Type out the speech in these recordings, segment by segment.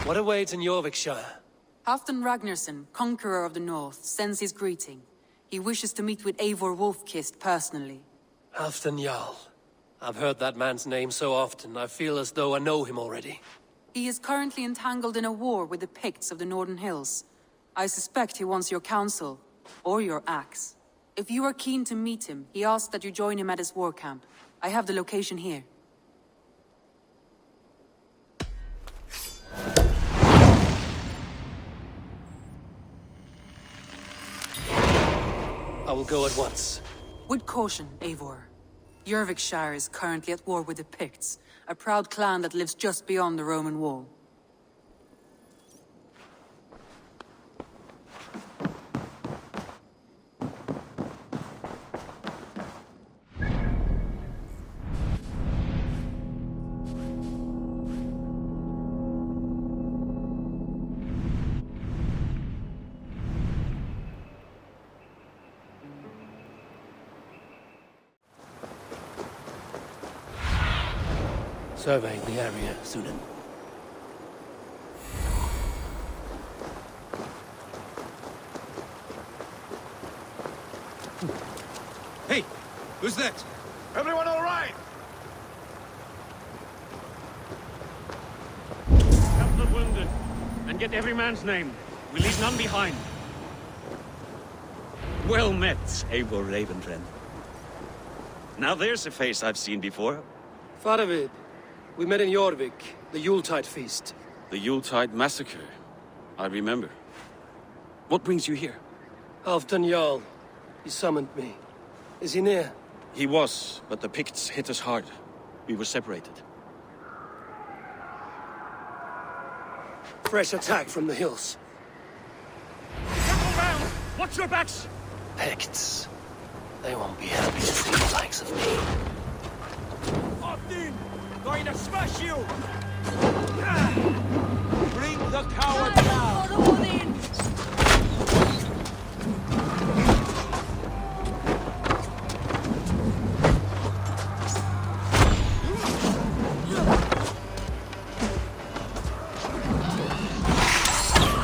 What awaits in Eurvicscire? Halfdan Ragnarsson, conqueror of the north, sends his greeting. He wishes to meet with Eivor Wolfkist personally. Halfdan Jarl. I've heard that man's name so often, I feel as though I know him already. He is currently entangled in a war with the Picts of the Northern Hills. I suspect he wants your counsel, or your axe. If you are keen to meet him, he asks that you join him at his war camp. I have the location here. I will go at once. With caution, Eivor. Eurvicscire is currently at war with the Picts, a proud clan that lives just beyond the Roman wall. Surveying the area, Sunan. Hey! Who's that? Everyone all right? Help the wounded, and get every man's name. We leave none behind. Well met, Eivor Ravenfriend. Now there's a face I've seen before. Faravid, we met in Jorvik, the Yuletide feast. The Yuletide massacre. I remember. What brings you here? Halfdan Jarl. He summoned me. Is he near? He was, but the Picts hit us hard. We were separated. Fresh attack from the hills. Circle round! Watch your backs! Picts. They won't be happy to see the likes of me. Halfdan! Going to smash you! Bring the coward down!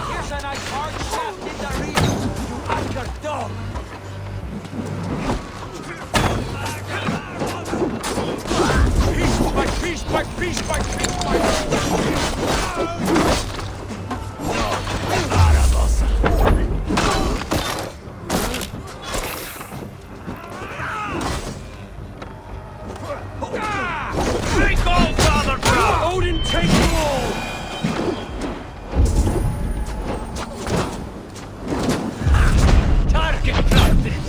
Here's a nice hard shaft in the rear, you underdog! Peace, by peace, by peace, by Take all, Father Brown! Odin, take you all! Target practice!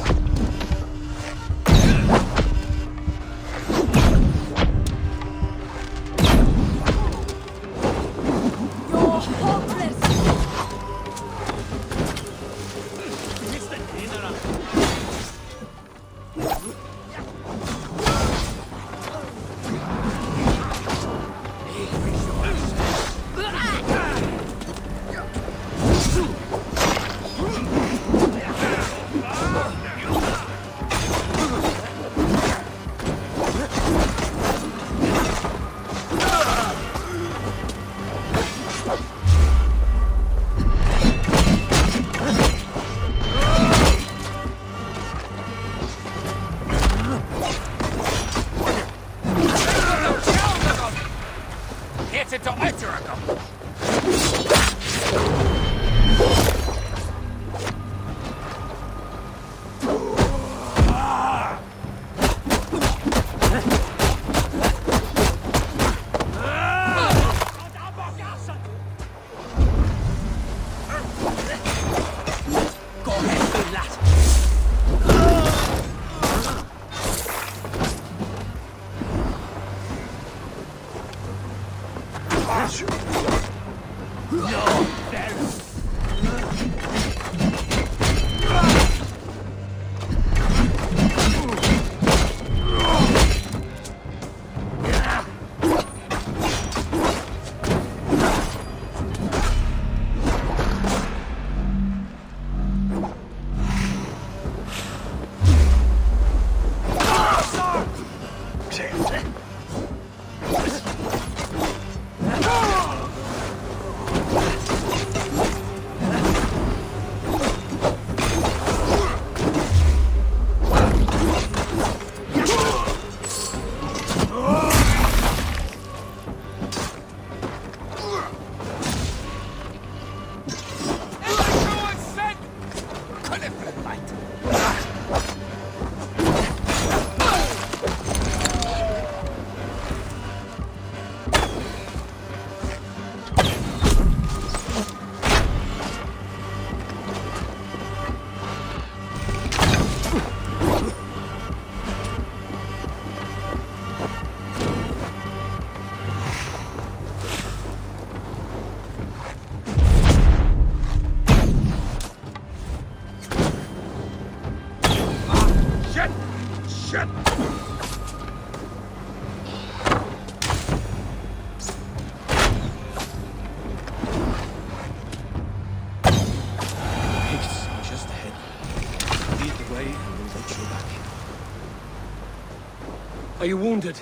Are you wounded?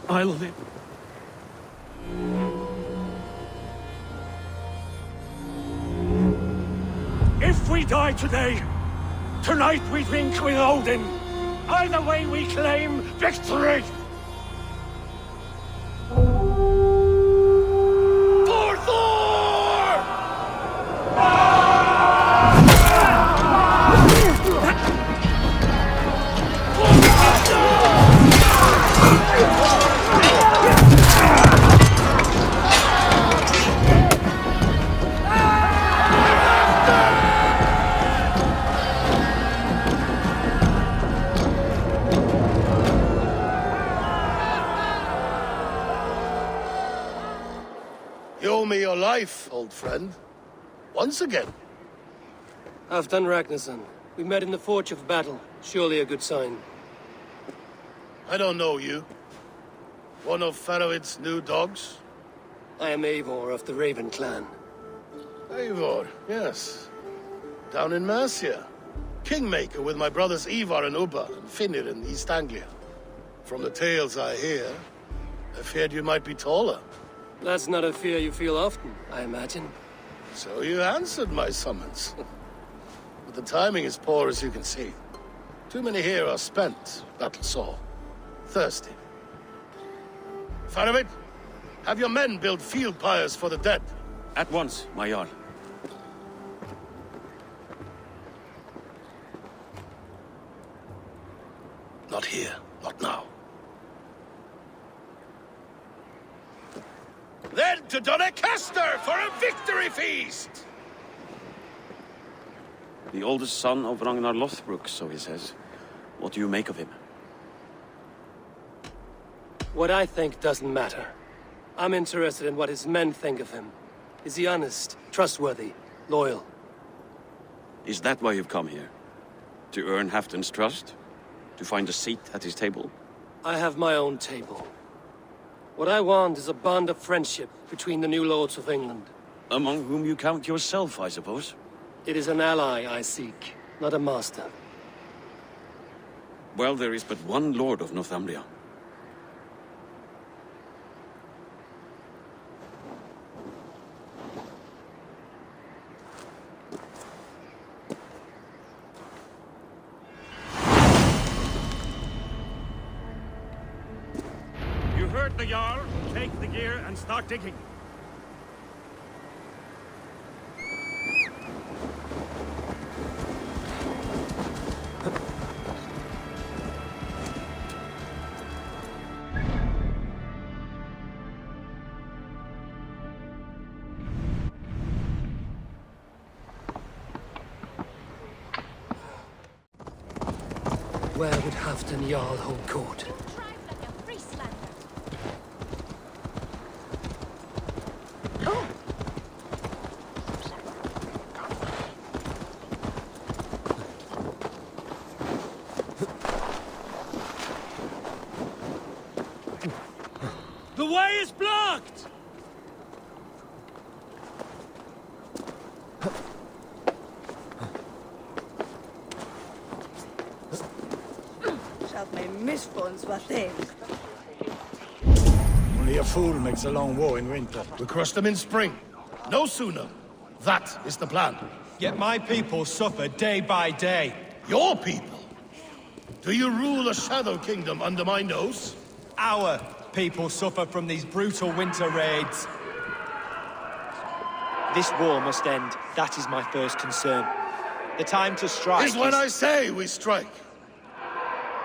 I'll live. If we die today, tonight we drink with Odin. Either way we claim victory! For Thor! You owe me your life, old friend. Once again. Halfdan Ragnarsson. We met in the Forge of Battle. Surely a good sign. I don't know you. One of Faroid's new dogs? I am Eivor of the Raven clan. Eivor, yes. Down in Mercia. Kingmaker with my brothers Ivar and Ubba and Finnr in East Anglia. From the tales I hear, I feared you might be taller. That's not a fear you feel often, I imagine. So you answered my summons. But the timing is poor, as you can see. Too many here are spent, battle-sore, thirsty. Faroid, have your men build field pyres for the dead. At once, my Jarl. Not here, not now. Then to Doncaster for a victory feast! The oldest son of Ragnar Lothbrok, so he says. What do you make of him? What I think doesn't matter. I'm interested in what his men think of him. Is he honest, trustworthy, loyal? Is that why you've come here? To earn Halfdan's trust? To find a seat at his table? I have my own table. What I want is a bond of friendship between the new lords of England. Among whom you count yourself, I suppose? It is an ally I seek, not a master. Well, there is but one lord of Northumbria. You heard the Jarl. Take the gear and start digging. Where would Halfdan Jarl hold court? The way is blocked! Shalt may misfunds what they. Only a fool makes a long war in winter. We crush them in spring. No sooner. That is the plan. Yet my people suffer day by day. Your people? Do you rule a shadow kingdom under my nose? Our people suffer from these brutal winter raids. This war must end. That is my first concern. The time to strike Is when I say we strike.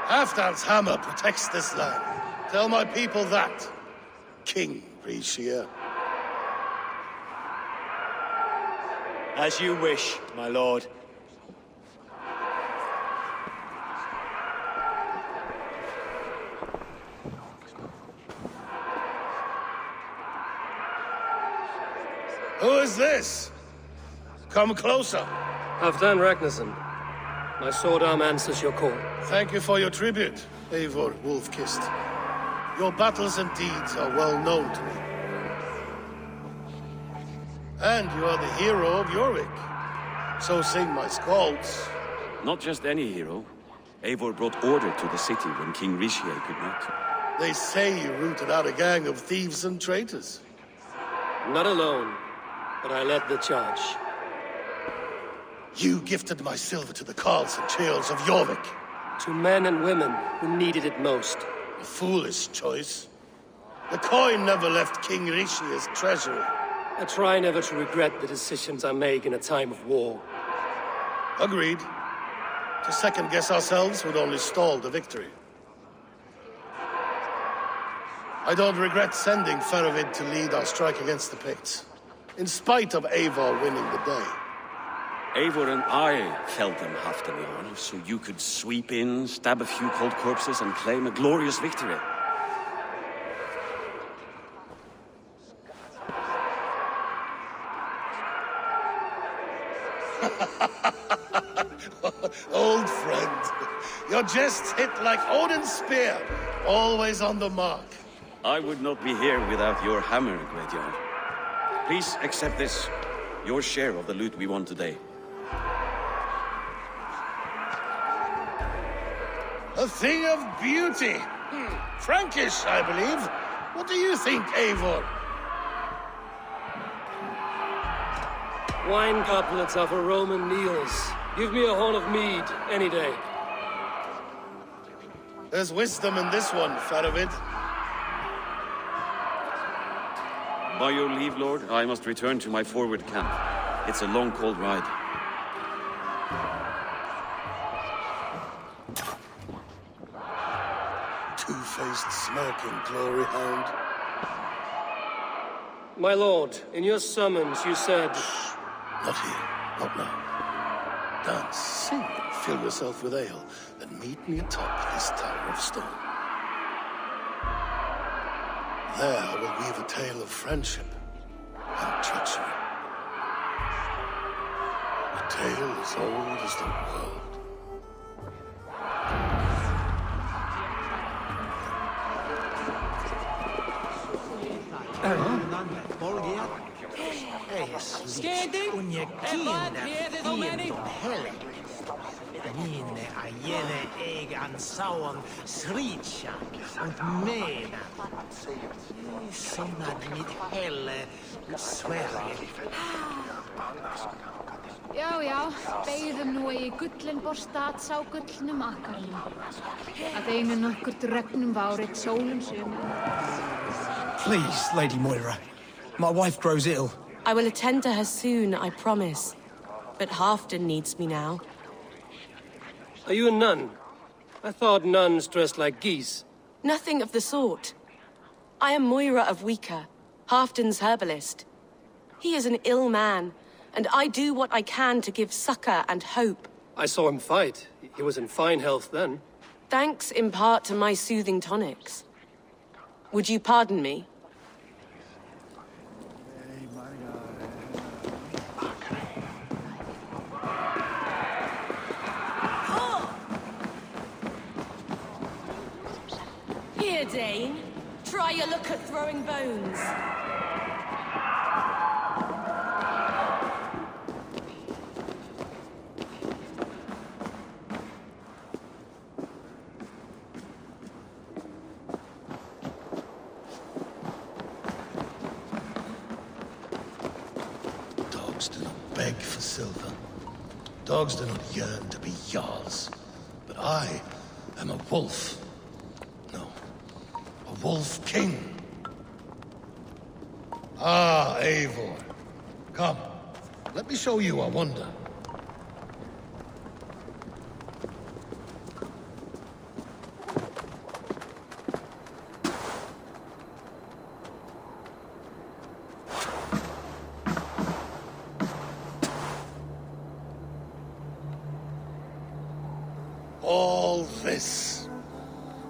Halfdan's hammer protects this land. Tell my people that. King Eurvicscire. As you wish, my lord. Who is this? Come closer. Halfdan Ragnarsson. My sword arm answers your call. Thank you for your tribute, Eivor Wolf-Kissed. Your battles and deeds are well known to me. And you are the hero of Jorvik. So sing my skalds. Not just any hero. Eivor brought order to the city when King Rishie could not. They say you rooted out a gang of thieves and traitors. Not alone, but I led the charge. You gifted my silver to the carls and churls of Jorvik. To men and women who needed it most. A foolish choice. The coin never left King Rishie's treasury. I try never to regret the decisions I make in a time of war. Agreed. To second-guess ourselves would only stall the victory. I don't regret sending Faravid to lead our strike against the Picts, in spite of Eivor winning the day. Eivor and I felled them, Halfdan, so you could sweep in, stab a few cold corpses, and claim a glorious victory. Old friend, your jests hit like Odin's spear, always on the mark. I would not be here without your hammer, Graveyard. Please accept this, your share of the loot we won today. A thing of beauty. Frankish, I believe. What do you think, Eivor? Wine couplets are for Roman meals. Give me a horn of mead, any day. There's wisdom in this one, Faravid. By your leave, Lord, I must return to my forward camp. It's a long, cold ride. Two-faced, smirking glory hound. My lord, in your summons you said... Not here, not now. Dance, sing, and fill yourself with ale, then meet me atop this tower of stone. There I will weave a tale of friendship and treachery. A tale as old as the world. Mine ajene egan sauon sricha und mena. Sonad mit helle Sverige. Já, beigðum nú í gullinborstad sá gullnum akkarnum. Að einu nokkur drögnum várið sólum sumum. Please, Lady Moira. My wife grows ill. I will attend to her soon, I promise. But Halfdan needs me now. Are you a nun? I thought nuns dressed like geese. Nothing of the sort. I am Moira of Wika, Halfdan's herbalist. He is an ill man, and I do what I can to give succor and hope. I saw him fight. He was in fine health then. Thanks in part to my soothing tonics. Would you pardon me? Here, Dane. Try your luck at throwing bones. Dogs do not beg for silver. Dogs do not yearn to be jarls. But I am a wolf. No, a wolf king. Ah, Eivor. Come, let me show you a wonder. All this.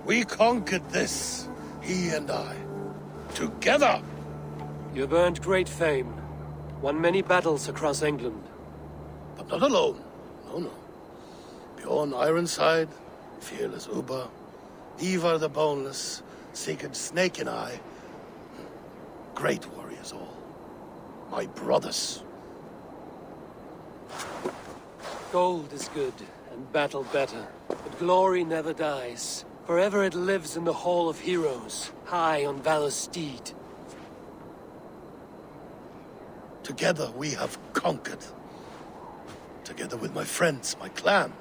We conquered this, he and I. Together! You've earned great fame. Won many battles across England. But not alone. No. Bjorn Ironside, fearless Uber, Ivar the Boneless, Sigurd Snake and I. Great warriors all. My brothers. Gold is good, and battle better. But glory never dies. Forever it lives in the Hall of Heroes, high on Valor's steed. Together we have conquered. Together with my friends, my clan.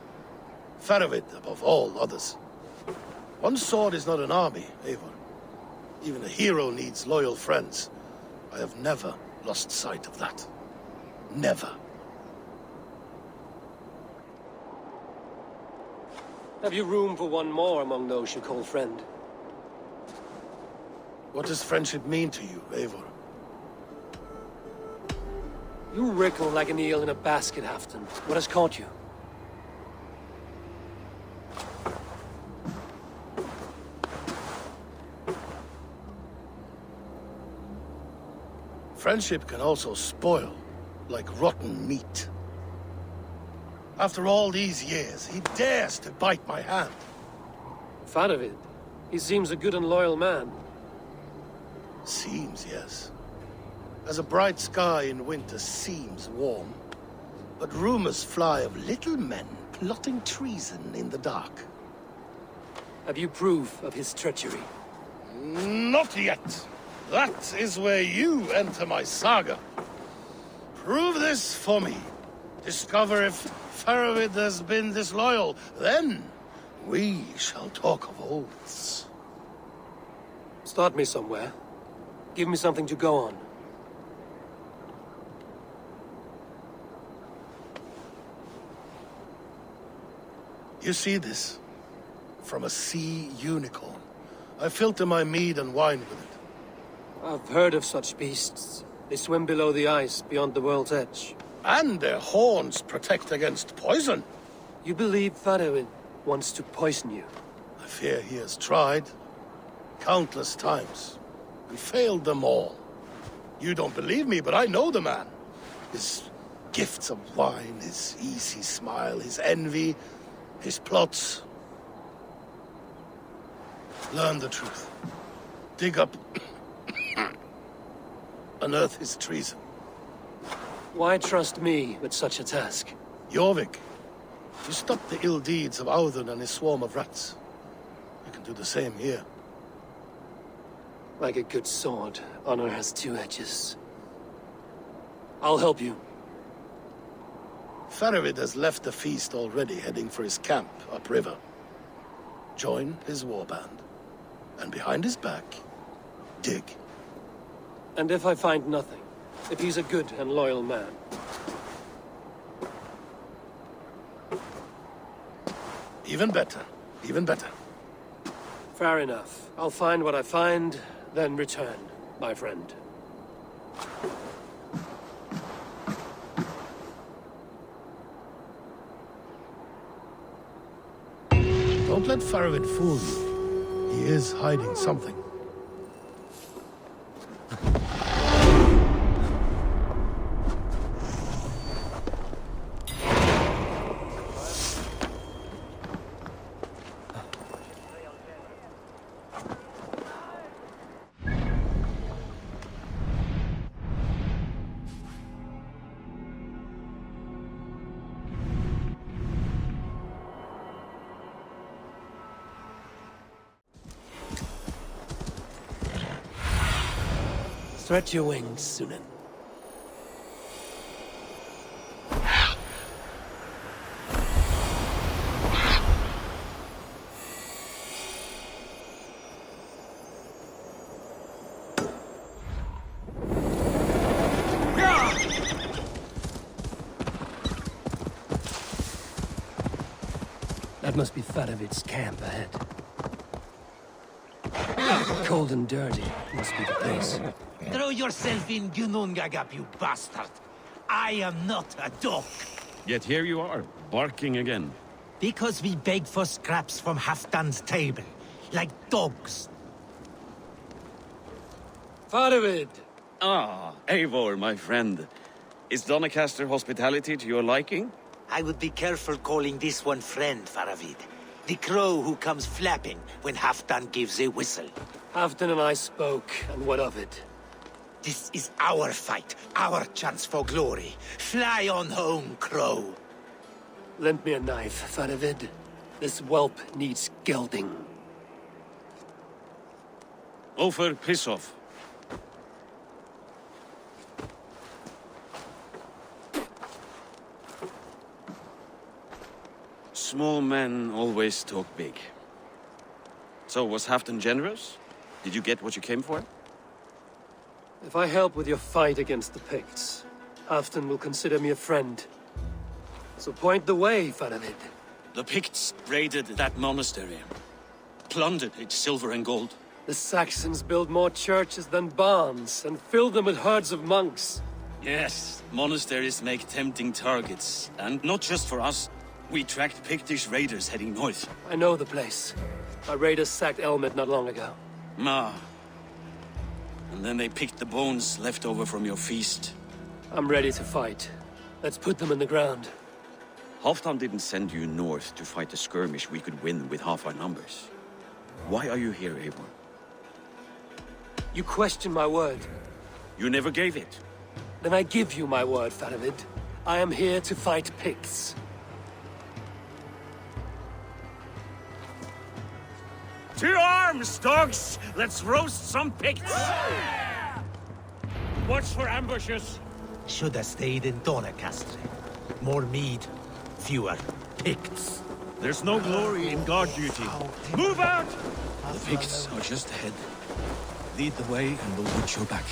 Faravid above all others. One sword is not an army, Eivor. Even a hero needs loyal friends. I have never lost sight of that. Never. Have you room for one more among those you call friend? What does friendship mean to you, Eivor? You wriggle like an eel in a basket, Halfdan. What has caught you? Friendship can also spoil, like rotten meat. After all these years, he dares to bite my hand. Faravid. He seems a good and loyal man. Seems, yes. As a bright sky in winter seems warm, but rumors fly of little men plotting treason in the dark. Have you proof of his treachery? Not yet. That is where you enter my saga. Prove this for me. Discover if Faravid has been disloyal. Then we shall talk of oaths. Start me somewhere. Give me something to go on. You see this? From a sea unicorn. I filter my mead and wine with it. I've heard of such beasts. They swim below the ice, beyond the world's edge. And their horns protect against poison. You believe Faravid wants to poison you? I fear he has tried. Countless times. And failed them all. You don't believe me, but I know the man. His gifts of wine, his easy smile, his envy, his plots. Learn the truth. Dig up... unearth his treason. Why trust me with such a task? Jorvik, you stopped the ill deeds of Audun and his swarm of rats. You can do the same here. Like a good sword, honor has two edges. I'll help you. Faravid has left the feast already, heading for his camp upriver. Join his warband. And behind his back, dig. And if I find nothing? If he's a good and loyal man? Even better. Even better. Fair enough. I'll find what I find, then return, my friend. Don't let Faravid fool you. He is hiding something. Stretch your wings, Sunan. That must be Faravid's camp ahead. Cold and dirty must be the place. Throw yourself in Gunungagap, you bastard! I am not a dog! Yet here you are, barking again. Because we beg for scraps from Halfdan's table, like dogs. Faravid! Ah, Eivor, my friend. Is Doncaster hospitality to your liking? I would be careful calling this one friend, Faravid. The crow who comes flapping when Halfdan gives a whistle. Halfdan and I spoke, and what of it? This is our fight, our chance for glory. Fly on home, crow. Lend me a knife, Faravid. This whelp needs gelding. Over, piss off. Small men always talk big. So, was Halfdan generous? Did you get what you came for? If I help with your fight against the Picts, Halfdan will consider me a friend. So point the way, Faravid. The Picts raided that monastery. Plundered its silver and gold. The Saxons build more churches than barns, and fill them with herds of monks. Yes, monasteries make tempting targets. And not just for us. We tracked Pictish raiders heading north. I know the place. Our raiders sacked Elmet not long ago. And then they picked the bones left over from your feast. I'm ready to fight. Let's put them in the ground. Halfdan didn't send you north to fight a skirmish we could win with half our numbers. Why are you here, Eivor? You question my word. You never gave it. Then I give you my word, Faravid. I am here to fight Picts. To arms, dogs! Let's roast some Picts! Watch for ambushes. Should have stayed in Doncaster. More mead, fewer Picts. There's no glory in guard duty. Move out! The Picts are just ahead. Lead the way and we'll watch your back.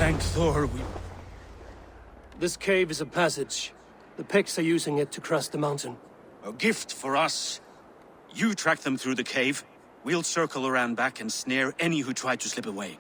Thank Thor, This cave is a passage. The Picts are using it to cross the mountain. A gift for us. You track them through the cave. We'll circle around back and snare any who try to slip away.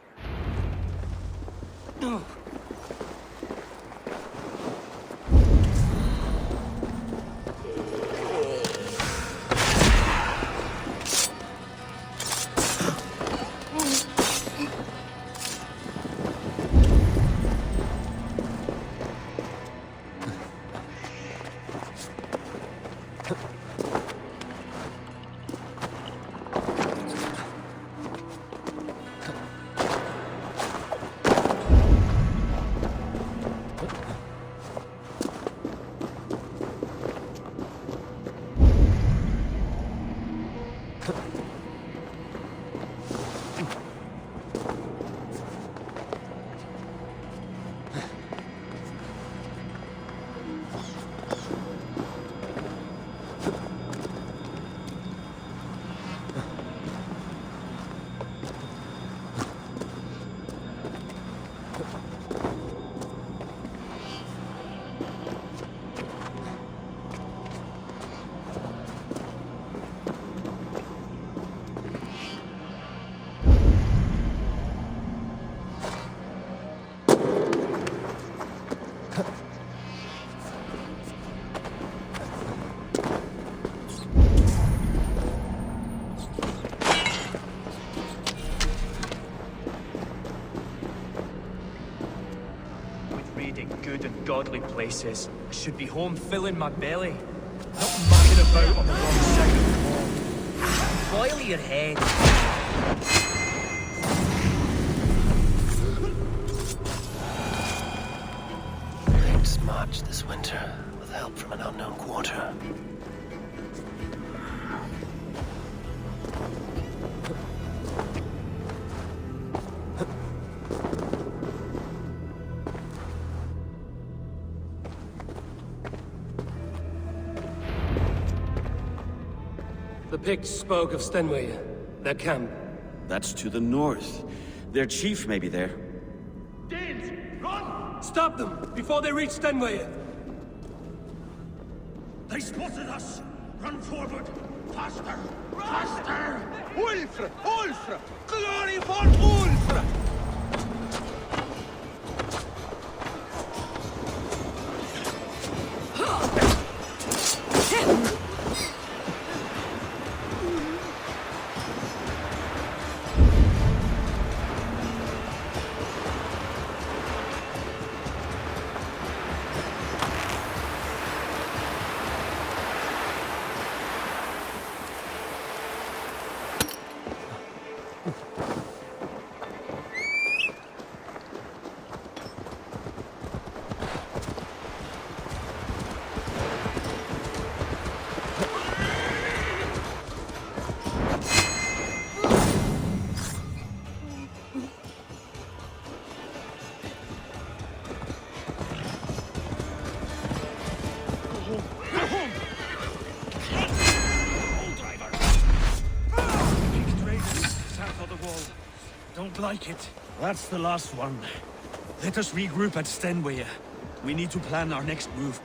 unearthly places. I should be home filling my belly, not mucking about on the wrong side of the wall. Boil your head. Picts march this winter with help from an unknown quarter. The Picts spoke of Stenway, their camp. That's to the north. Their chief may be there. Danes, run! Stop them before they reach Stenway. They spotted us! Run forward! Faster! Faster! Ulfr! Ulfr! Glory for Ulfr! Don't like it. That's the last one. Let us regroup at Stenway. We need to plan our next move.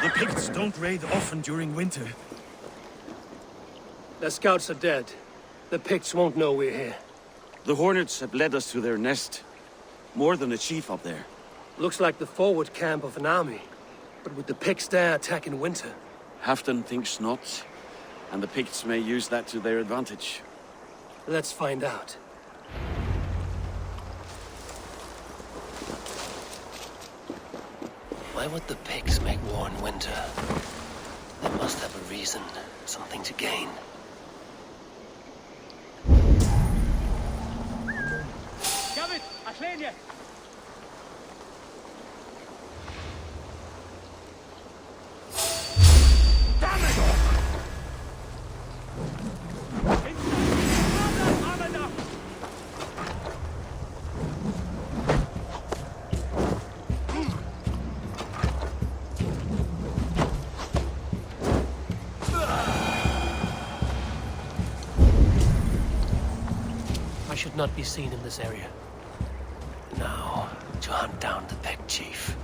The Picts don't raid often during winter. Their scouts are dead. The Picts won't know we're here. The Hornets have led us to their nest. More than a chief up there. Looks like the forward camp of an army. But would the Picts dare attack in winter? Halfdan thinks not. And the Picts may use that to their advantage. Let's find out. Why would the Picts make war in winter? They must have a reason, something to gain. Gavin, Atlania! I should not be seen in this area. Now, to hunt down the Pict chief.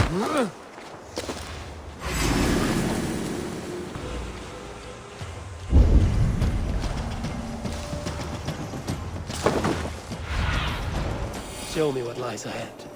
Show me what lies ahead.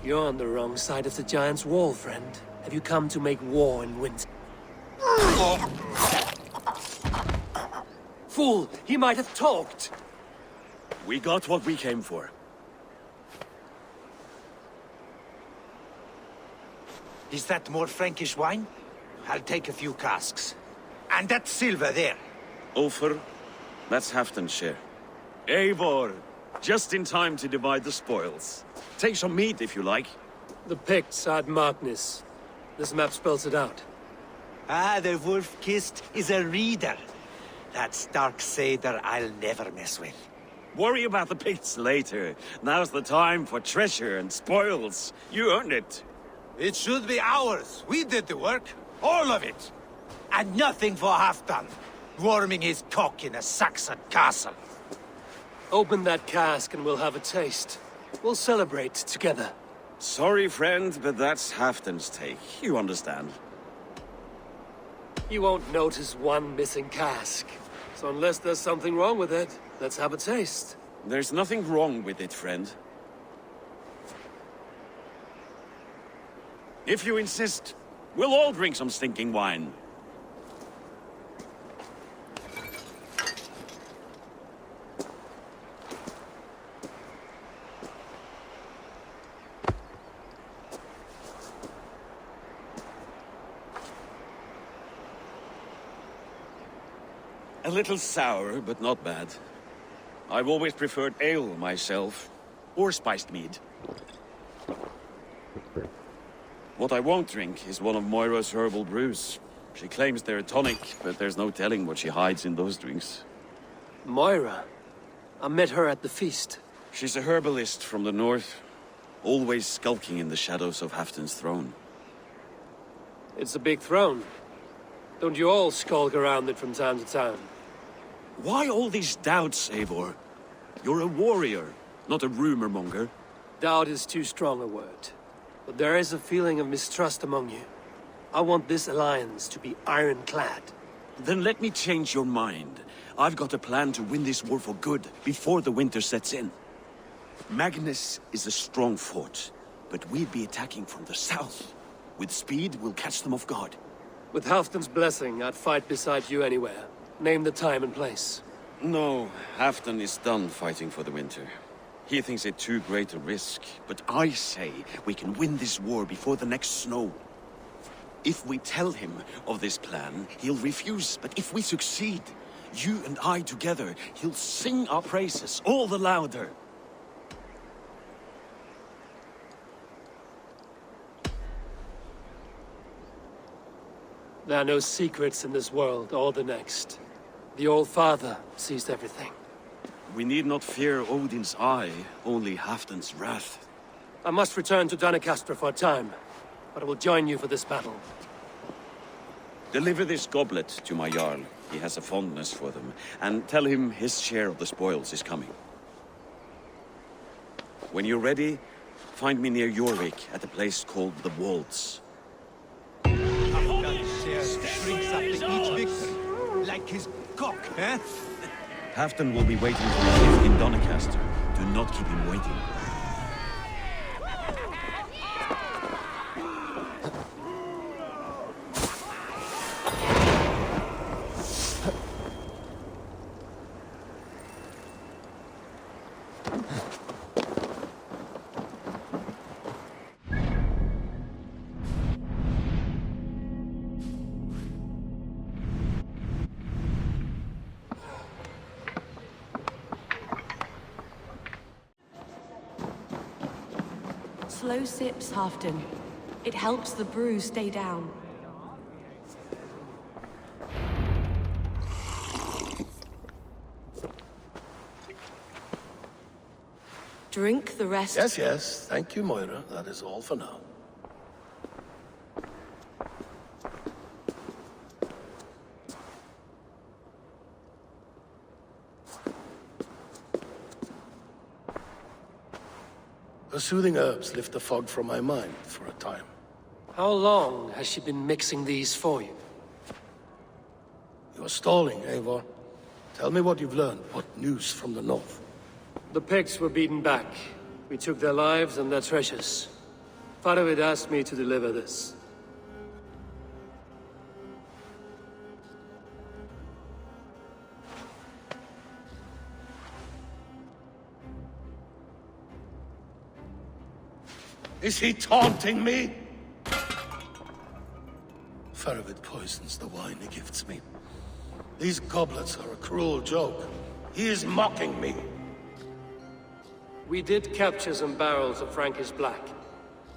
You're on the wrong side of the Giant's Wall, friend. Have you come to make war in winter? Fool! He might have talked! We got what we came for. Is that more Frankish wine? I'll take a few casks. And that silver there. Ulfr, that's Halfdan's share. Eivor, just in time to divide the spoils. Take some meat if you like. The Picts add Magnus. This map spells it out. Ah, the wolf-kissed is a reader. That stark satyr I'll never mess with. Worry about the Picts later. Now's the time for treasure and spoils. You earned it. It should be ours. We did the work. All of it. And nothing for Halfdan, warming his cock in a Saxon castle. Open that cask and we'll have a taste. We'll celebrate together. Sorry, friend, but that's Halfdan's take. You understand. You won't notice one missing cask. So unless there's something wrong with it, let's have a taste. There's nothing wrong with it, friend. If you insist, we'll all drink some stinking wine. A little sour, but not bad. I've always preferred ale myself, or spiced mead. What I won't drink is one of Moira's herbal brews. She claims they're a tonic, but there's no telling what she hides in those drinks. Moira? I met her at the feast. She's a herbalist from the north, always skulking in the shadows of Halfdan's throne. It's a big throne. Don't you all skulk around it from time to time? Why all these doubts, Eivor? You're a warrior, not a rumor monger. Doubt is too strong a word. But there is a feeling of mistrust among you. I want this alliance to be ironclad. Then let me change your mind. I've got a plan to win this war for good, before the winter sets in. Magnus is a strong fort, but we'd be attacking from the south. With speed, we'll catch them off guard. With Halfdan's blessing, I'd fight beside you anywhere. Name the time and place. No, Halfdan is done fighting for the winter. He thinks it too great a risk, but I say we can win this war before the next snow. If we tell him of this plan, he'll refuse, but if we succeed, you and I together, he'll sing our praises all the louder. There are no secrets in this world or the next. The All-Father sees everything. We need not fear Odin's eye, only Halfdan's wrath. I must return to Doncaster for a time, but I will join you for this battle. Deliver this goblet to my Jarl. He has a fondness for them. And tell him his share of the spoils is coming. When you're ready, find me near Eurvik at a place called the Waltz. Drinks after each victory, like his cock, eh? Halfdan will be waiting for you in Doncaster. Do not keep him waiting. Slow sips, Halfdan. It helps the brew stay down. Drink the rest. Yes, yes. Thank you, Moira. That is all for now. The soothing herbs lift the fog from my mind for a time. How long has she been mixing these for you? You're stalling, Eivor. Tell me what you've learned. What news from the north? The Picts were beaten back. We took their lives and their treasures. Faravid asked me to deliver this. Is he taunting me? Faravid poisons the wine he gifts me. These goblets are a cruel joke. He is mocking me. We did capture some barrels of Frankish Black.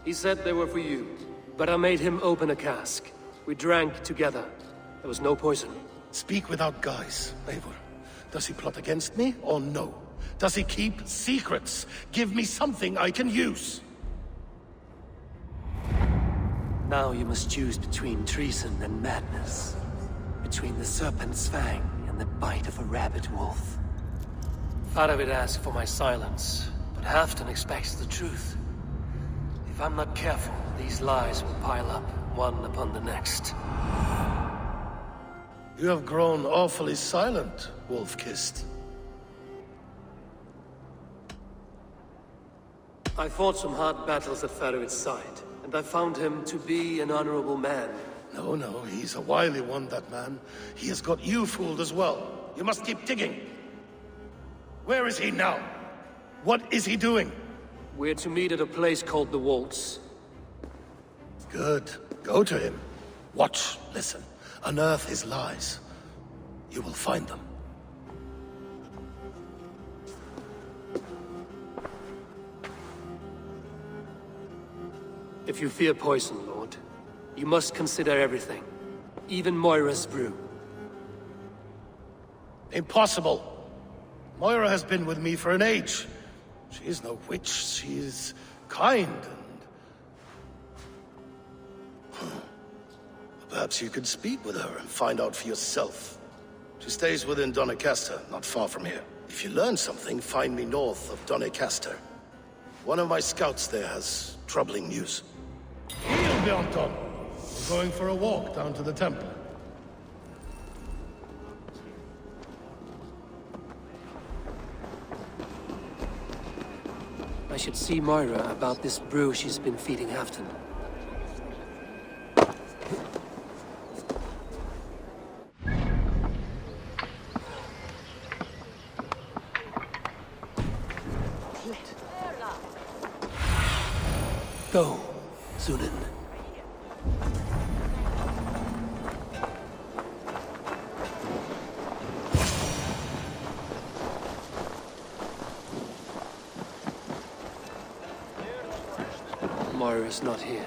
He said they were for you, but I made him open a cask. We drank together. There was no poison. Speak without guise, Eivor. Does he plot against me, or no? Does he keep secrets? Give me something I can use. Now you must choose between treason and madness. Between the serpent's fang and the bite of a rabid wolf. Faravid asked for my silence, but Halfdan expects the truth. If I'm not careful, these lies will pile up, one upon the next. You have grown awfully silent, Wolf-Kissed. I fought some hard battles at Faravid's side, and I found him to be an honorable man. No, he's a wily one, that man. He has got you fooled as well. You must keep digging. Where is he now? What is he doing? We're to meet at a place called the Waltz. Good. Go to him. Watch, listen. Unearth his lies. You will find them. If you fear poison, Lord, you must consider everything. Even Moira's brew. Impossible. Moira has been with me for an age. She is no witch. She is kind and... Perhaps you could speak with her and find out for yourself. She stays within Doncaster, not far from here. If you learn something, find me north of Doncaster. One of my scouts there has troubling news. Heal, Bjornton! We're going for a walk down to the temple. I should see Moira about this brew she's been feeding Halfdan. Go, Sunan. Moira's not here.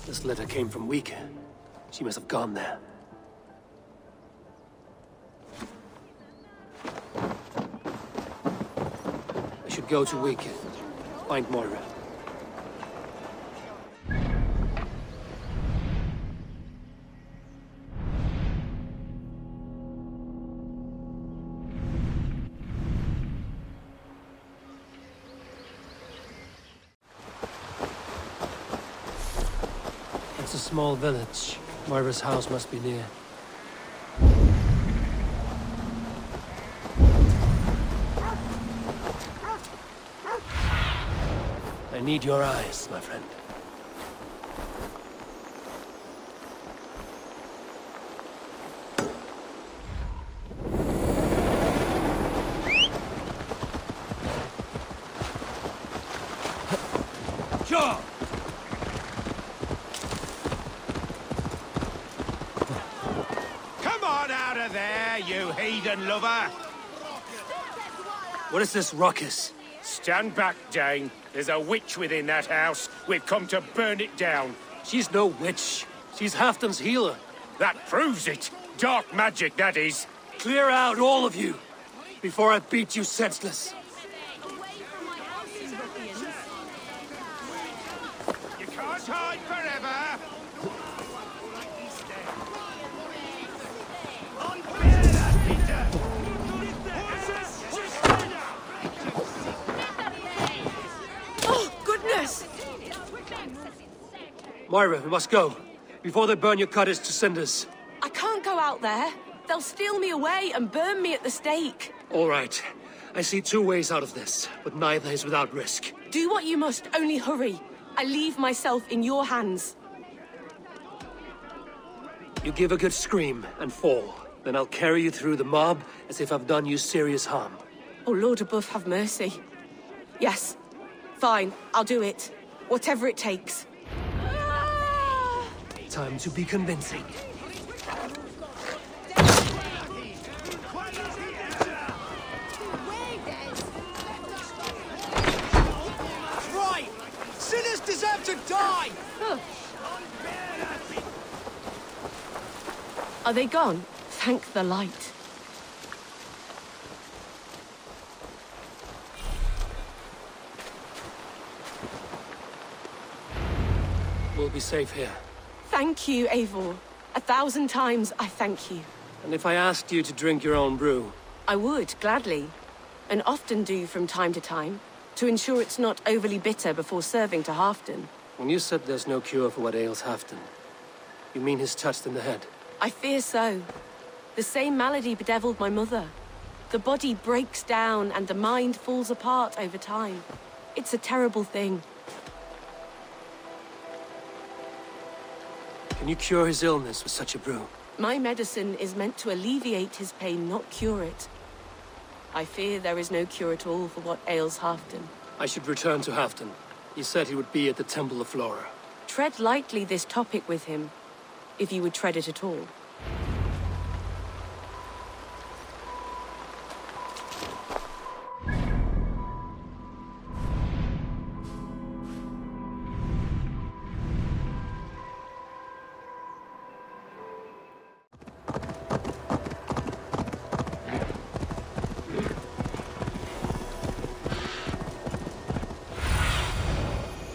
This letter came from Wika. She must have gone there. I should go to Wika. Find Moira. It's a small village. Moira's house must be near. I need your eyes, my friend. Sure! Come on out of there, you heathen lover! What is this ruckus? Stand back, Dane. There's a witch within that house. We've come to burn it down. She's no witch. She's Halfdan's healer. That proves it. Dark magic, that is. Clear out, all of you, before I beat you senseless. You can't hide forever. Oh, goodness! Moira, we must go, before they burn your cottage to cinders. I can't go out there. They'll steal me away and burn me at the stake. All right. I see two ways out of this, but neither is without risk. Do what you must, only hurry. I leave myself in your hands. You give a good scream and fall. Then I'll carry you through the mob as if I've done you serious harm. Oh, Lord above, have mercy. Yes. Fine, I'll do it. Whatever it takes. Time to be convincing. Right! Sinners deserve to die! Are they gone? Thank the light. We'll be safe here. Thank you, Eivor. 1,000 times I thank you. And if I asked you to drink your own brew? I would, gladly. And often do from time to time, to ensure it's not overly bitter before serving to Halfdan. When you said there's no cure for what ails Halfdan, you mean he's touched in the head? I fear so. The same malady bedeviled my mother. The body breaks down and the mind falls apart over time. It's a terrible thing. Can you cure his illness with such a brew? My medicine is meant to alleviate his pain, not cure it. I fear there is no cure at all for what ails Halfdan. I should return to Halfdan. He said he would be at the Temple of Flora. Tread lightly this topic with him, if you would tread it at all.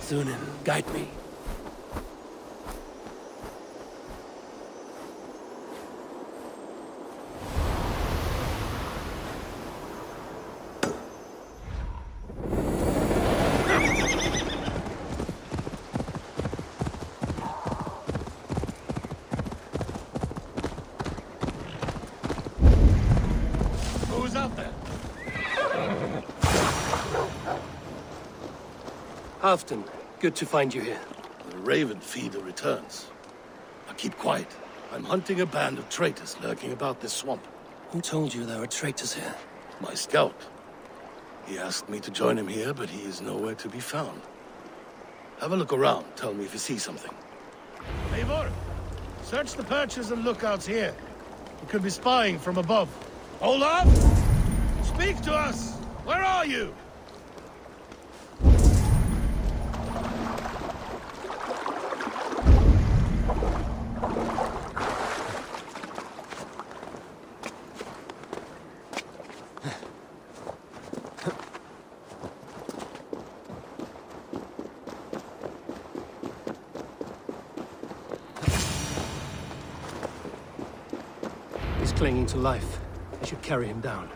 Zunin, guide me. Who's out there? Halfdan, good to find you here. The Raven feeder returns. Now keep quiet. I'm hunting a band of traitors lurking about this swamp. Who told you there are traitors here? My scout. He asked me to join him here, but he is nowhere to be found. Have a look around. Tell me if you see something. Eivor, search the perches and lookouts here. He could be spying from above. Olaf! Speak to us! Where are you? He's clinging to life. I should carry him down.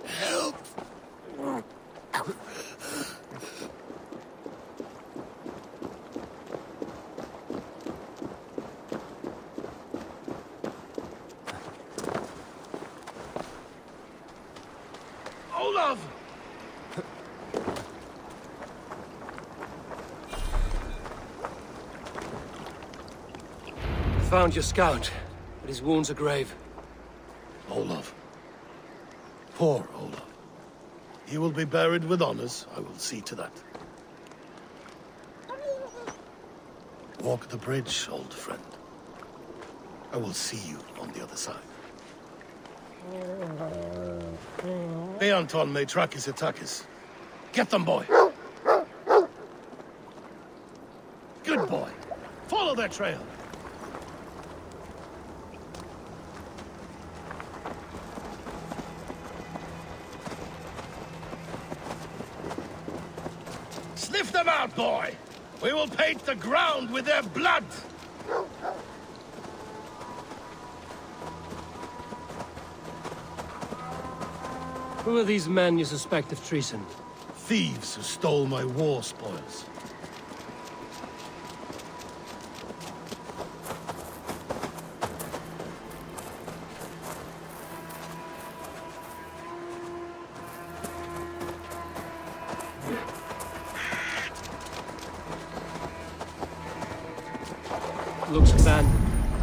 Help! Olaf! I found your scout, but his wounds are grave. Olaf. Poor Olaf. He will be buried with honors. I will see to that. Walk the bridge, old friend. I will see you on the other side. Beanton may track his attackers. Get them, boy! Good boy. Follow their trail. Sniff them out, boy! We will paint the ground with their blood! Who are these men you suspect of treason? Thieves who stole my war spoils.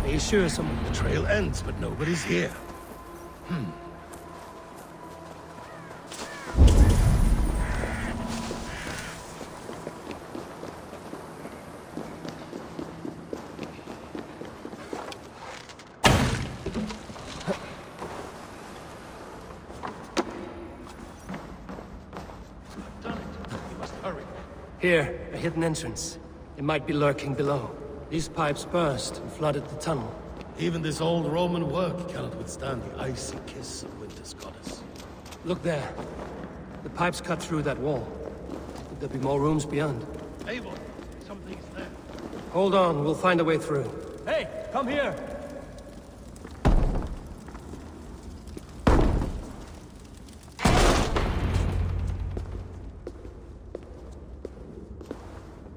you sure someone... The trail ends, but nobody's here. Here, a hidden entrance. It might be lurking below. These pipes burst and flooded the tunnel. Even this old Roman work cannot withstand the icy kiss of winter's goddess. Look there. The pipes cut through that wall. Could there be more rooms beyond? Eivor, something's there. Hold on, we'll find a way through. Hey, come here!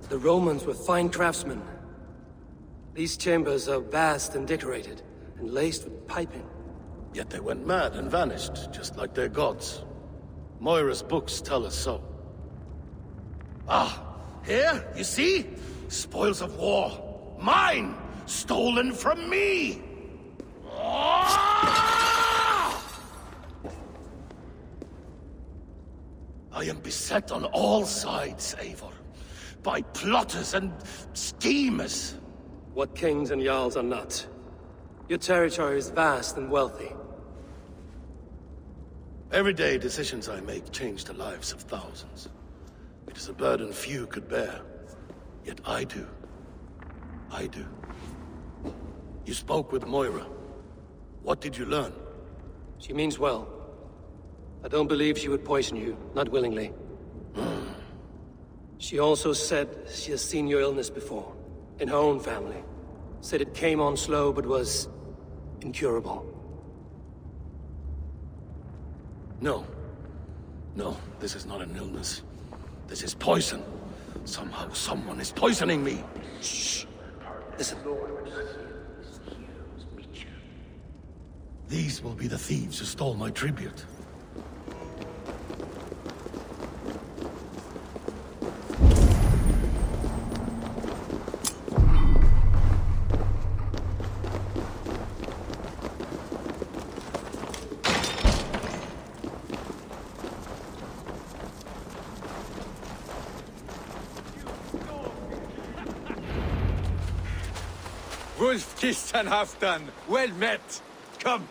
The Romans were fine craftsmen. These chambers are vast and decorated, and laced with piping. Yet they went mad and vanished, just like their gods. Moira's books tell us so. Ah, here, you see? Spoils of war. Mine! Stolen from me! Ah! I am beset on all sides, Eivor. By plotters and schemers. What kings and jarls are not. Your territory is vast and wealthy. Everyday decisions I make change the lives of thousands. It is a burden few could bear. Yet I do. I do. You spoke with Moira. What did you learn? She means well. I don't believe she would poison you, not willingly. She also said she has seen your illness before, in her own family. Said it came on slow, but was incurable. No. No, this is not an illness. This is poison. Somehow someone is poisoning me. Shh. Listen. These will be the thieves who stole my tribute. Wolf-kissed and Halfdan, well met. Come,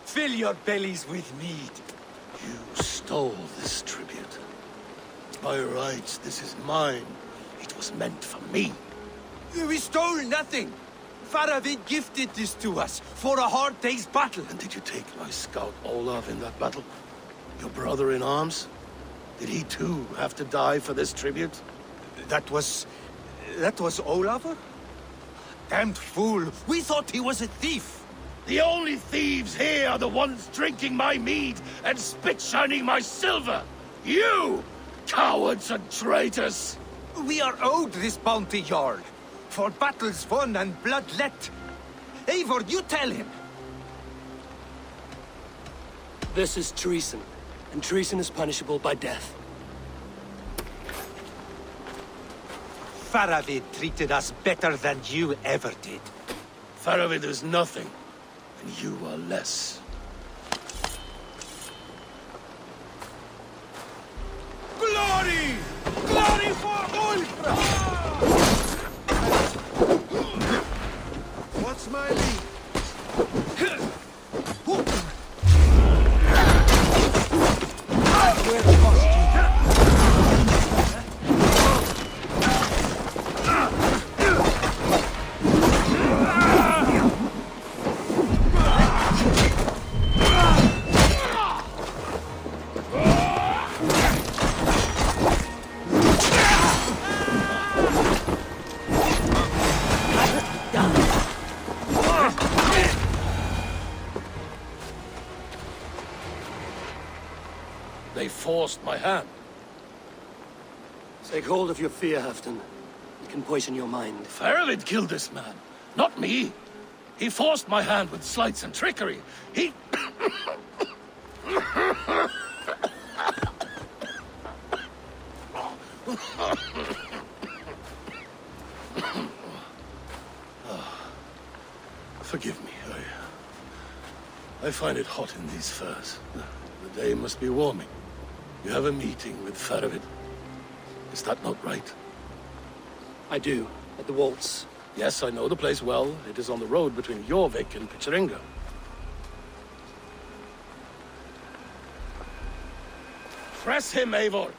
fill your bellies with mead. You stole this tribute. By rights, this is mine. It was meant for me. We stole nothing. Faravid gifted this to us for a hard day's battle. And did you take my scout Olaf in that battle? Your brother in arms? Did he too have to die for this tribute? That was Olafur? Damned fool! We thought he was a thief! The only thieves here are the ones drinking my mead and spit-shining my silver! You! Cowards and traitors! We are owed this bounty, Jarl. For battles won and blood let. Eivor, you tell him! This is treason, and treason is punishable by death. Faravid treated us better than you ever did. Faravid is nothing, and you are less. Glory! Glory for Ulfra! What's my lead? They forced my hand. Take hold of your fear, Halfdan. It can poison your mind. Faravid killed this man, not me. He forced my hand with sleights and trickery. He... Forgive me. I find it hot in these furs. The day must be warming. You have a meeting with Faravid. Is that not right? I do, at the waltz. Yes, I know the place well. It is on the road between Jorvik and Picheringa. Press him, Eivor.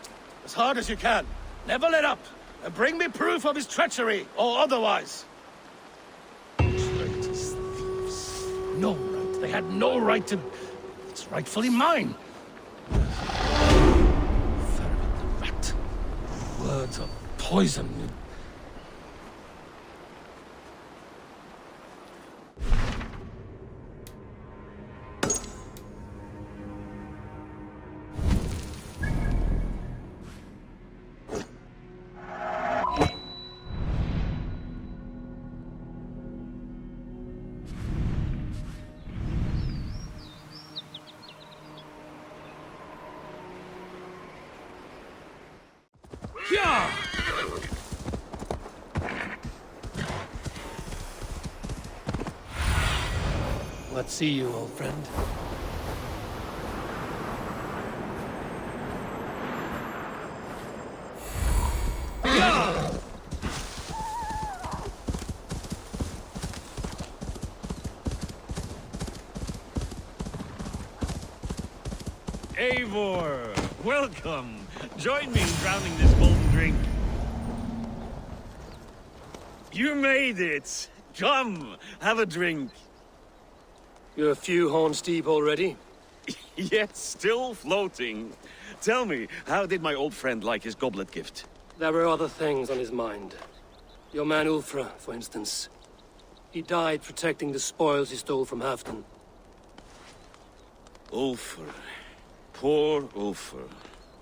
As hard as you can. Never let up. And bring me proof of his treachery, or otherwise. Traitors, thieves. No right. They had no right to... It's rightfully mine. Faravid the rat. Words are poison. Let's see you, old friend. Eivor, welcome. Join me in drowning this golden drink. You made it. Come, have a drink. You're a few horns deep already? Yet still floating. Tell me, how did my old friend like his goblet gift? There were other things on his mind. Your man Ulfra, for instance. He died protecting the spoils he stole from Halfdan. Ulfr. Poor Ulfr.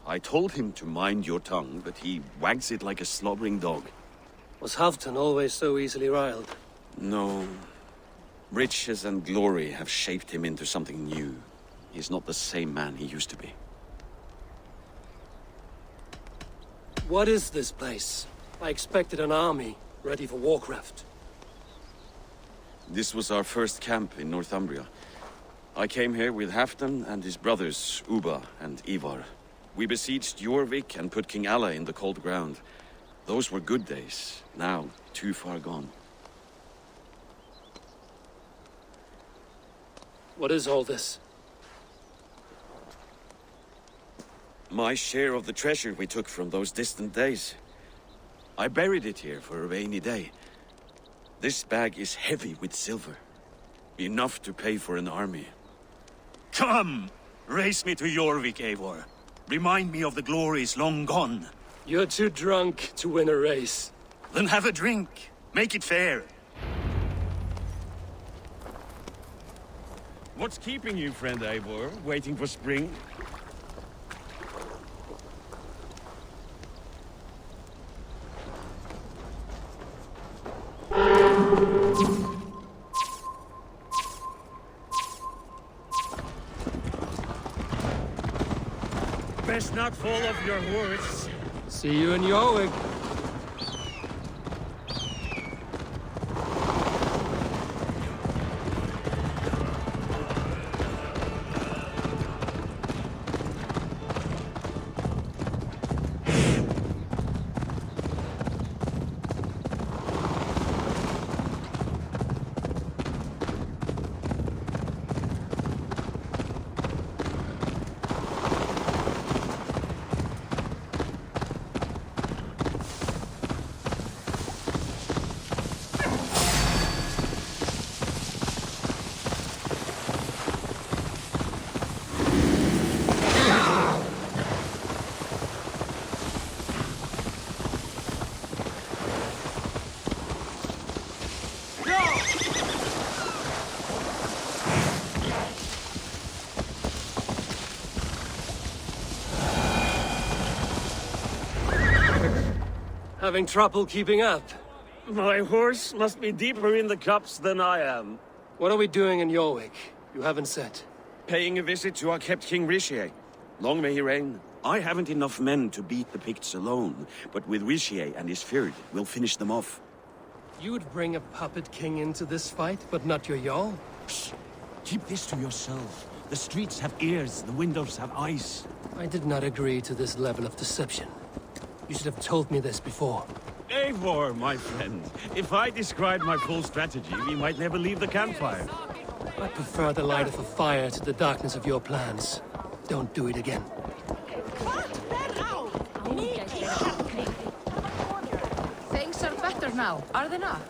I told him to mind your tongue, but he wags it like a slobbering dog. Was Halfdan always so easily riled? No. Riches and glory have shaped him into something new. He's not the same man he used to be. What is this place? I expected an army, ready for warcraft. This was our first camp in Northumbria. I came here with Halfdan and his brothers, Ubba and Ivar. We besieged Jorvik and put King Alla in the cold ground. Those were good days, now too far gone. What is all this? My share of the treasure we took from those distant days. I buried it here for a rainy day. This bag is heavy with silver. Enough to pay for an army. Come! Race me to Jorvik, Eivor. Remind me of the glories long gone. You're too drunk to win a race. Then have a drink. Make it fair. What's keeping you, friend Eivor? Waiting for spring? Best not fall off your horse. See you in Jorvik. Having trouble keeping up? My horse must be deeper in the cups than I am. What are we doing in Jorvik? You haven't said. Paying a visit to our kept King Ricier. Long may he reign. I haven't enough men to beat the Picts alone, but with Ricier and his Fyrd, we'll finish them off. You would bring a puppet king into this fight, but not your Jarl? Shh. Keep this to yourself. The streets have ears, the windows have eyes. I did not agree to this level of deception. You should have told me this before. Eivor, my friend. If I described my full strategy, we might never leave the campfire. I prefer the light of a fire to the darkness of your plans. Don't do it again. Things are better now, are they not?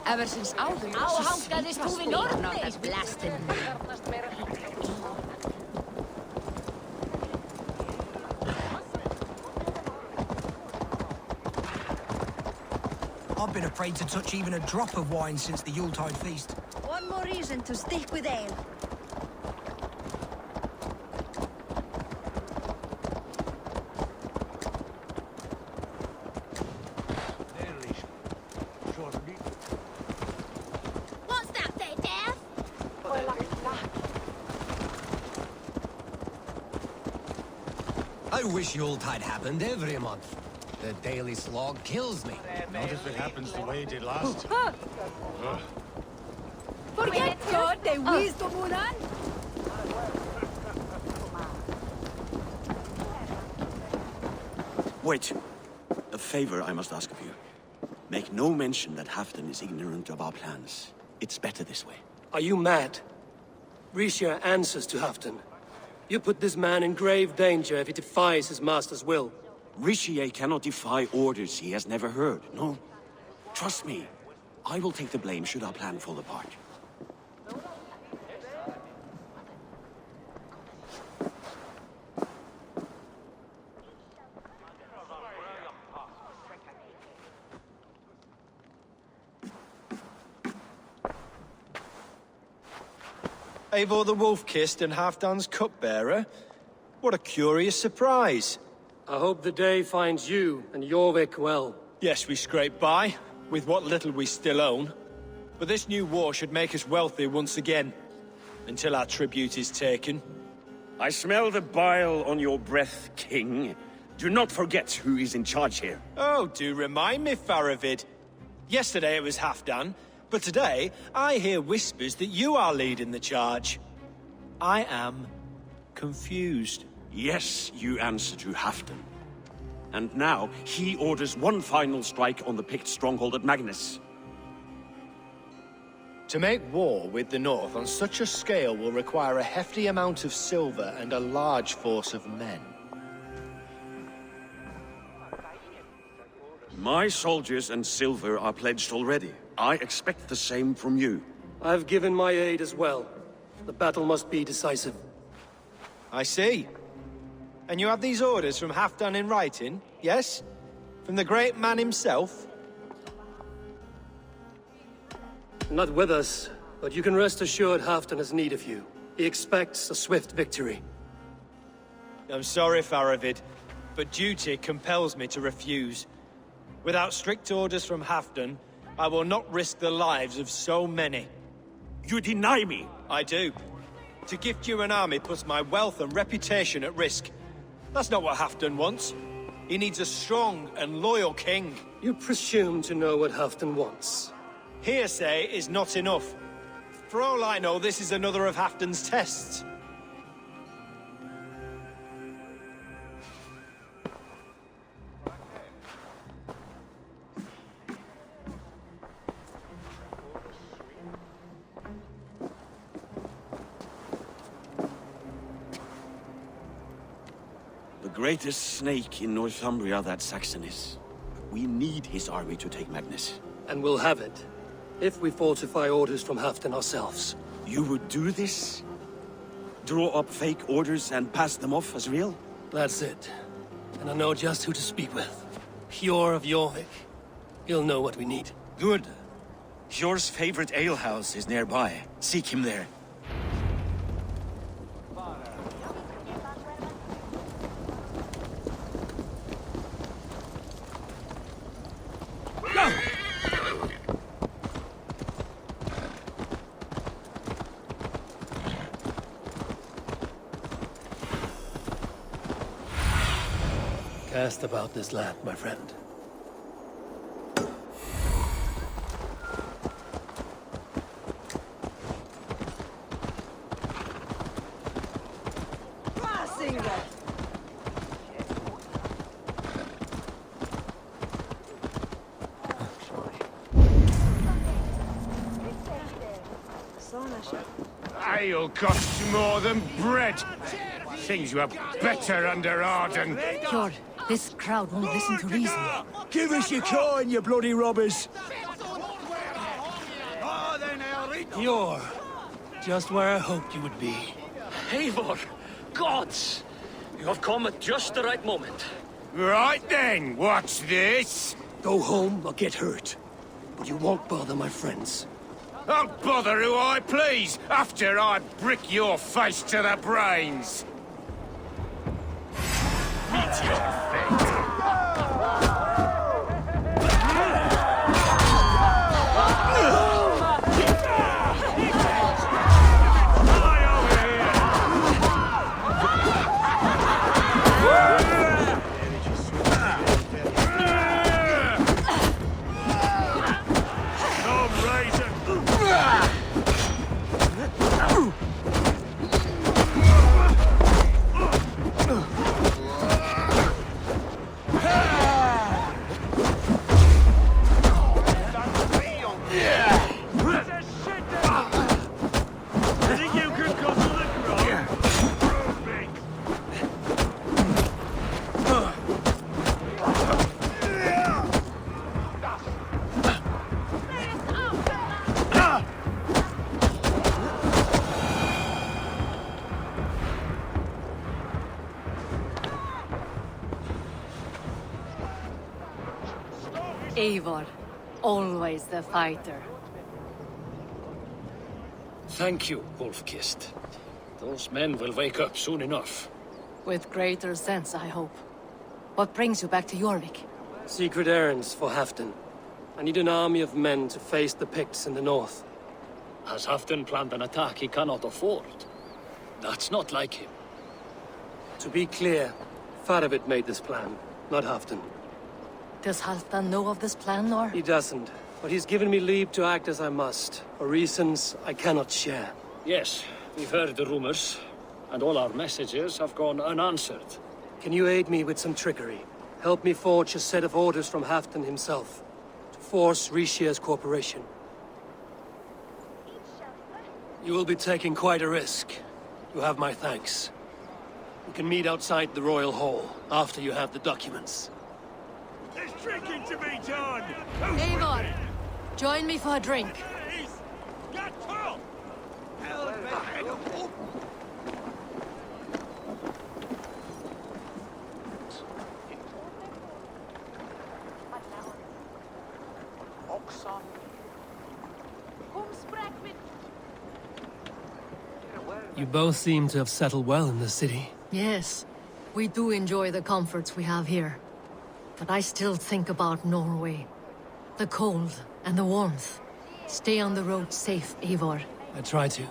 Ever since Aldur... Á hangaðist þú við norðni? Blasted. I've been afraid to touch even a drop of wine since the Yuletide feast. One more reason to stick with ale. What's that there, Dad? I wish Yuletide happened every month. The daily slog kills me. Not if it happens the way it did last. Forget God, they wisdom unan. Wait. A favor I must ask of you. Make no mention that Halfdan is ignorant of our plans. It's better this way. Are you mad? Rishia answers to Halfdan. You put this man in grave danger if he defies his master's will. Rishia cannot defy orders he has never heard. No. Trust me. I will take the blame should our plan fall apart. Eivor the Wolf-Kissed and Halfdan's cupbearer? What a curious surprise. I hope the day finds you and Jorvik well. Yes, we scrape by, with what little we still own. But this new war should make us wealthy once again, until our tribute is taken. I smell the bile on your breath, King. Do not forget who is in charge here. Oh, do remind me, Faravid. Yesterday it was Halfdan, but today I hear whispers that you are leading the charge. I am confused. Yes, you answer to Halfdan. And now, he orders one final strike on the Pict stronghold at Magnus. To make war with the North on such a scale will require a hefty amount of silver and a large force of men. My soldiers and silver are pledged already. I expect the same from you. I've given my aid as well. The battle must be decisive. I see. And you have these orders from Halfdan in writing, yes? From the great man himself? Not with us, but you can rest assured Halfdan has need of you. He expects a swift victory. I'm sorry, Faravid, but duty compels me to refuse. Without strict orders from Halfdan, I will not risk the lives of so many. You deny me? I do. To gift you an army puts my wealth and reputation at risk. That's not what Halfdan wants. He needs a strong and loyal king. You presume to know what Halfdan wants. Hearsay is not enough. For all I know, this is another of Halfdan's tests. The greatest snake in Northumbria that Saxon is. We need his army to take Magnus. And we'll have it. If we falsify orders from Halfdan ourselves. You would do this? Draw up fake orders and pass them off as real? That's it. And I know just who to speak with. Hjor of Jorvik. He'll know what we need. Good. Hjor's favorite alehouse is nearby. Seek him there. Cast about this land, my friend. Ale costs more than bread. Things were better under Arden. Fjord, this crowd won't listen to reason. Give us your coin, you bloody robbers! You're just where I hoped you would be. Eivor! Gods! You have come at just the right moment. Right then, what's this? Go home or get hurt. But you won't bother my friends. I'll bother who I please, after I brick your face to the brains. Meet your fate. Eivor, always the fighter. Thank you, Wolf-Kissed. Those men will wake up soon enough. With greater sense, I hope. What brings you back to Jorvik? Secret errands for Halfdan. I need an army of men to face the Picts in the north. Has Halfdan planned an attack he cannot afford? That's not like him. To be clear, Faravid made this plan, not Halfdan. Does Halfdan know of this plan, or? He doesn't, but he's given me leave to act as I must, for reasons I cannot share. Yes, we've heard the rumors, and all our messages have gone unanswered. Can you aid me with some trickery? Help me forge a set of orders from Halfdan himself, to force Rishia's cooperation. You will be taking quite a risk. You have my thanks. We can meet outside the Royal Hall, after you have the documents. There's drinking to be done! Eivor, join me for a drink. You both seem to have settled well in the city. Yes, we do enjoy the comforts we have here. But I still think about Norway. The cold and the warmth. Stay on the road safe, Eivor. I try to.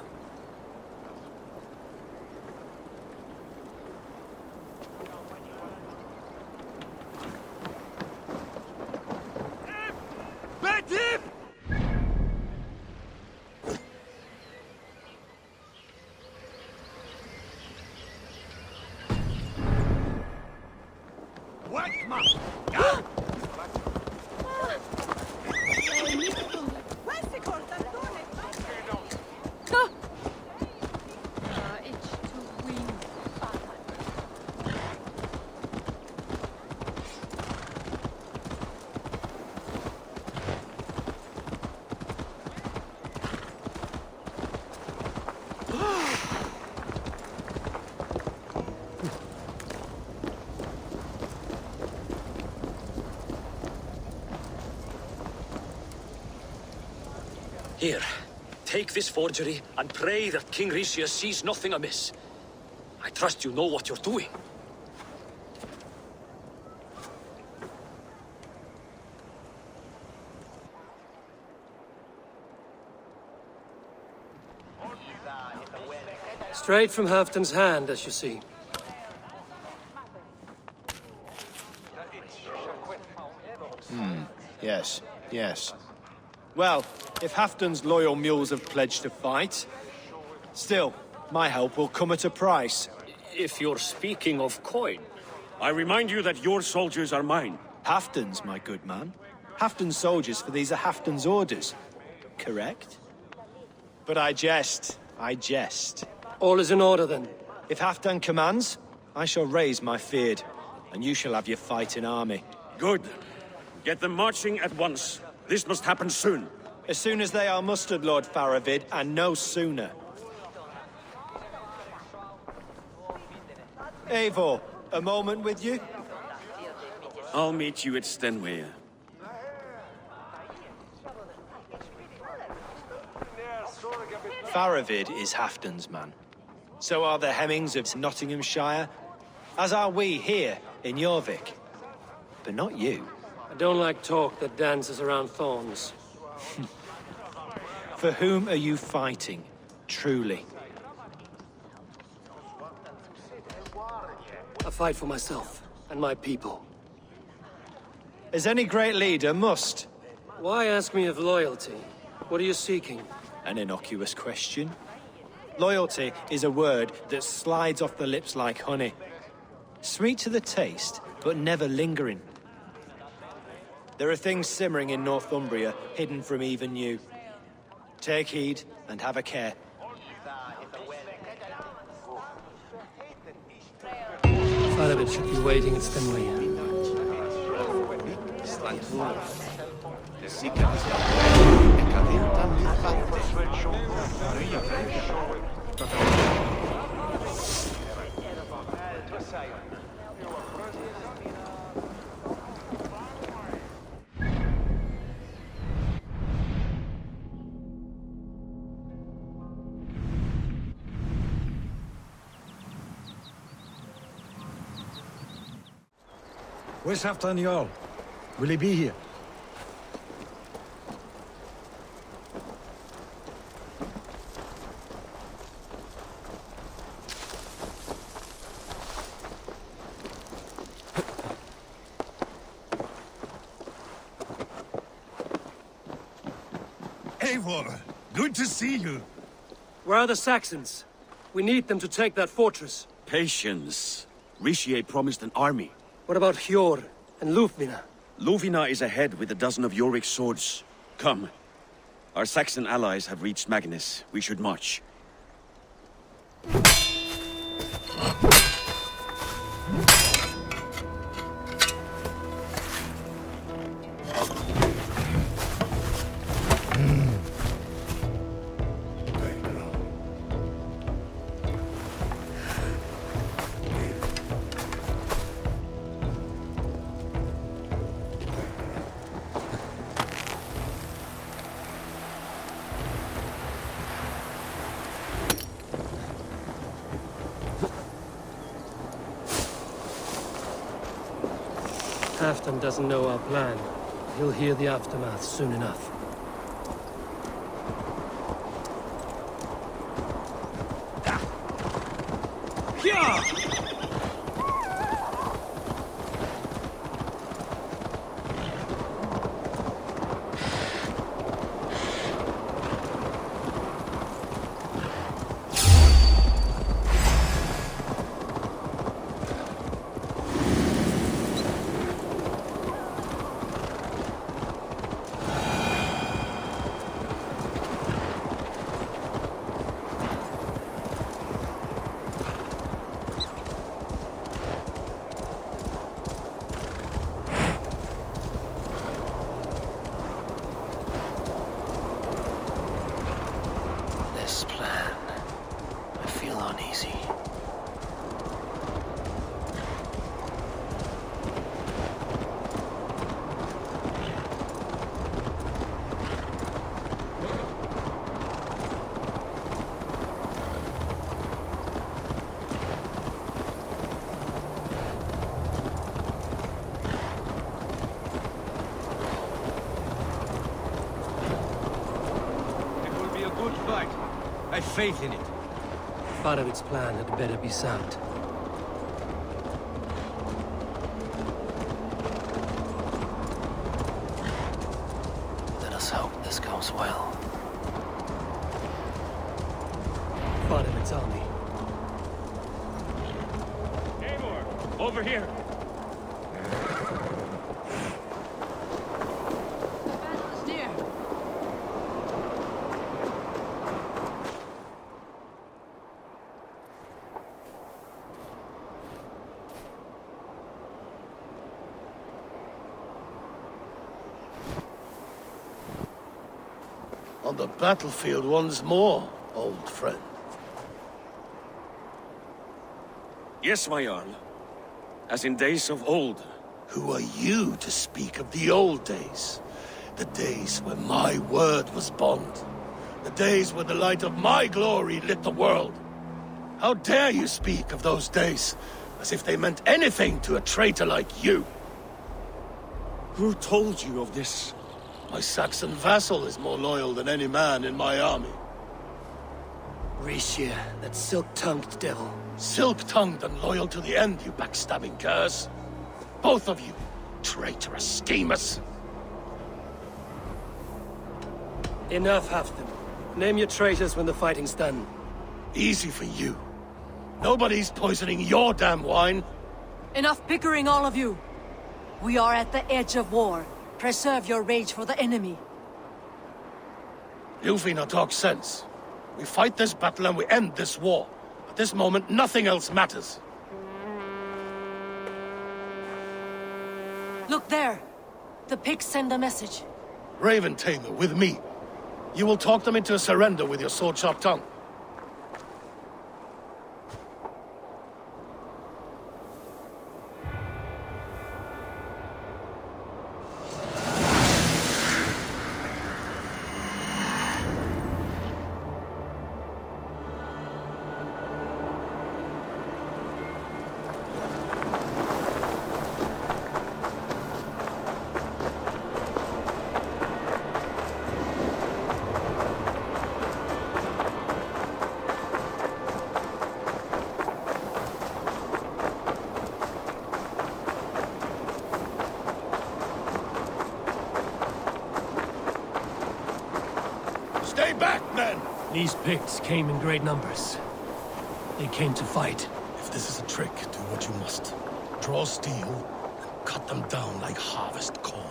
Here, take this forgery and pray that King Rishia sees nothing amiss. I trust you know what you're doing. Straight from Halfdan's hand, as you see. Yes, yes. Well, if Halfdan's loyal mules have pledged to fight, still, my help will come at a price. If you're speaking of coin, I remind you that your soldiers are mine. Halfdan's, my good man. Halfdan's soldiers, for these are Halfdan's orders. Correct? But I jest. I jest. All is in order, then. If Halfdan commands, I shall raise my feared, and you shall have your fighting army. Good. Get them marching at once. This must happen soon. As soon as they are mustered, Lord Faravid, and no sooner. Eivor, a moment with you? I'll meet you at Stenway. Faravid is Halfdan's man. So are the Hemmings of Nottinghamshire, as are we here in Eurvik. But not you. I don't like talk that dances around thorns. For whom are you fighting, truly? I fight for myself and my people. As any great leader must. Why ask me of loyalty? What are you seeking? An innocuous question. Loyalty is a word that slides off the lips like honey. Sweet to the taste, but never lingering. There are things simmering in Northumbria, hidden from even you. Take heed, and have a care. Faravid should be waiting at Stenway. Where's Halfdan Jarl? Will he be here? Eivor, good to see you. Where are the Saxons? We need them to take that fortress. Patience. Richier promised an army. What about Hjor and Lufvina? Lufvina is ahead with a dozen of Jorvik's swords. Come. Our Saxon allies have reached Magnus. We should march. Halfdan doesn't know our plan. He'll hear the aftermath soon enough. I have faith in it. Faravid's plan had better be sound. Let us hope this goes well. Faravid's army. Eivor, over here. the battlefield once more, old friend. Yes, my Jarl. As in days of old. Who are you to speak of the old days? The days when my word was bond. The days when the light of my glory lit the world. How dare you speak of those days, as if they meant anything to a traitor like you? Who told you of this? My Saxon vassal is more loyal than any man in my army. Eurvicscire, that silk-tongued devil. Silk-tongued and loyal to the end, you backstabbing curs. Both of you, traitorous schemers. Enough, Halfdan. Name your traitors when the fighting's done. Easy for you. Nobody's poisoning your damn wine. Enough bickering, all of you. We are at the edge of war. Preserve your rage for the enemy. Ljufina talks sense. We fight this battle and we end this war. At this moment, nothing else matters. Look there! The pigs send a message. Raven Tamer, with me. You will talk them into a surrender with your sword-sharp tongue. Stay back, men! These Picts came in great numbers. They came to fight. If this is a trick, do what you must. Draw steel and cut them down like harvest corn.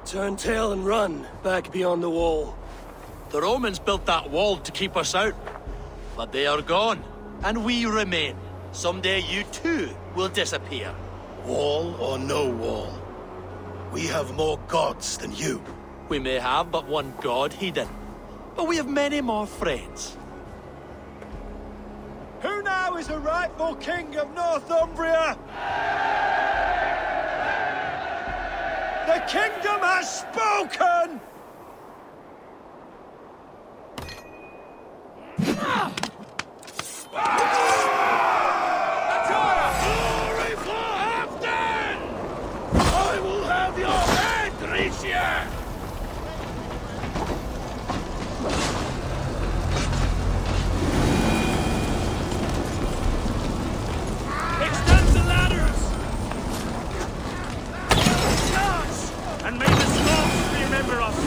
Turn tail and run, back beyond the wall. The Romans built that wall to keep us out. But they are gone, and we remain. Someday you too will disappear. Wall or no wall, we have more gods than you. We may have but one god, Hedon. But we have many more friends. Who now is the rightful king of Northumbria? The kingdom has spoken! Glory for Halfdan! I will have your head, Eurvicscire! Extend the ladders! Charge! And may the storms remember us!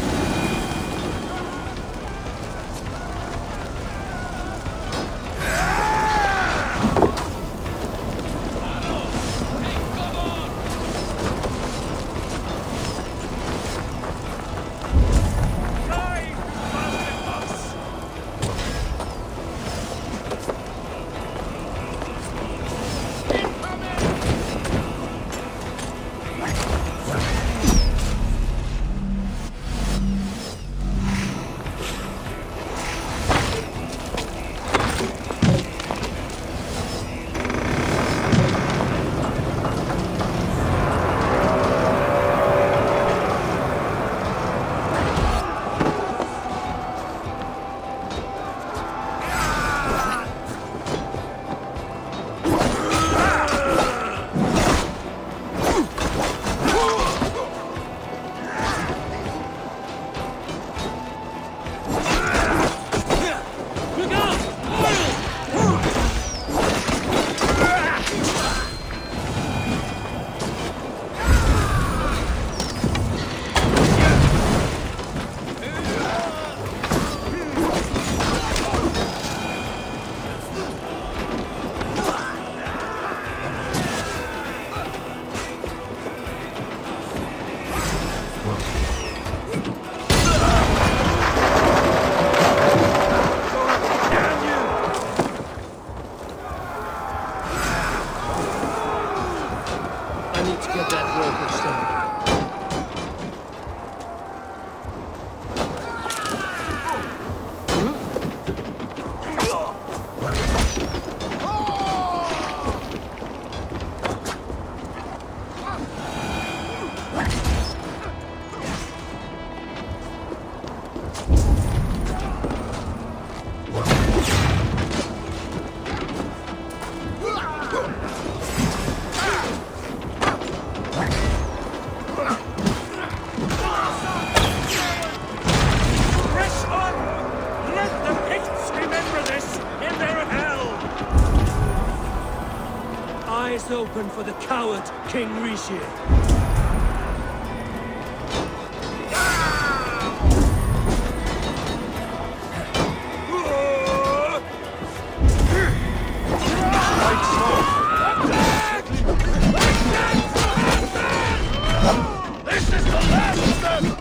weapon for the coward, King Rishi. This is the last of them!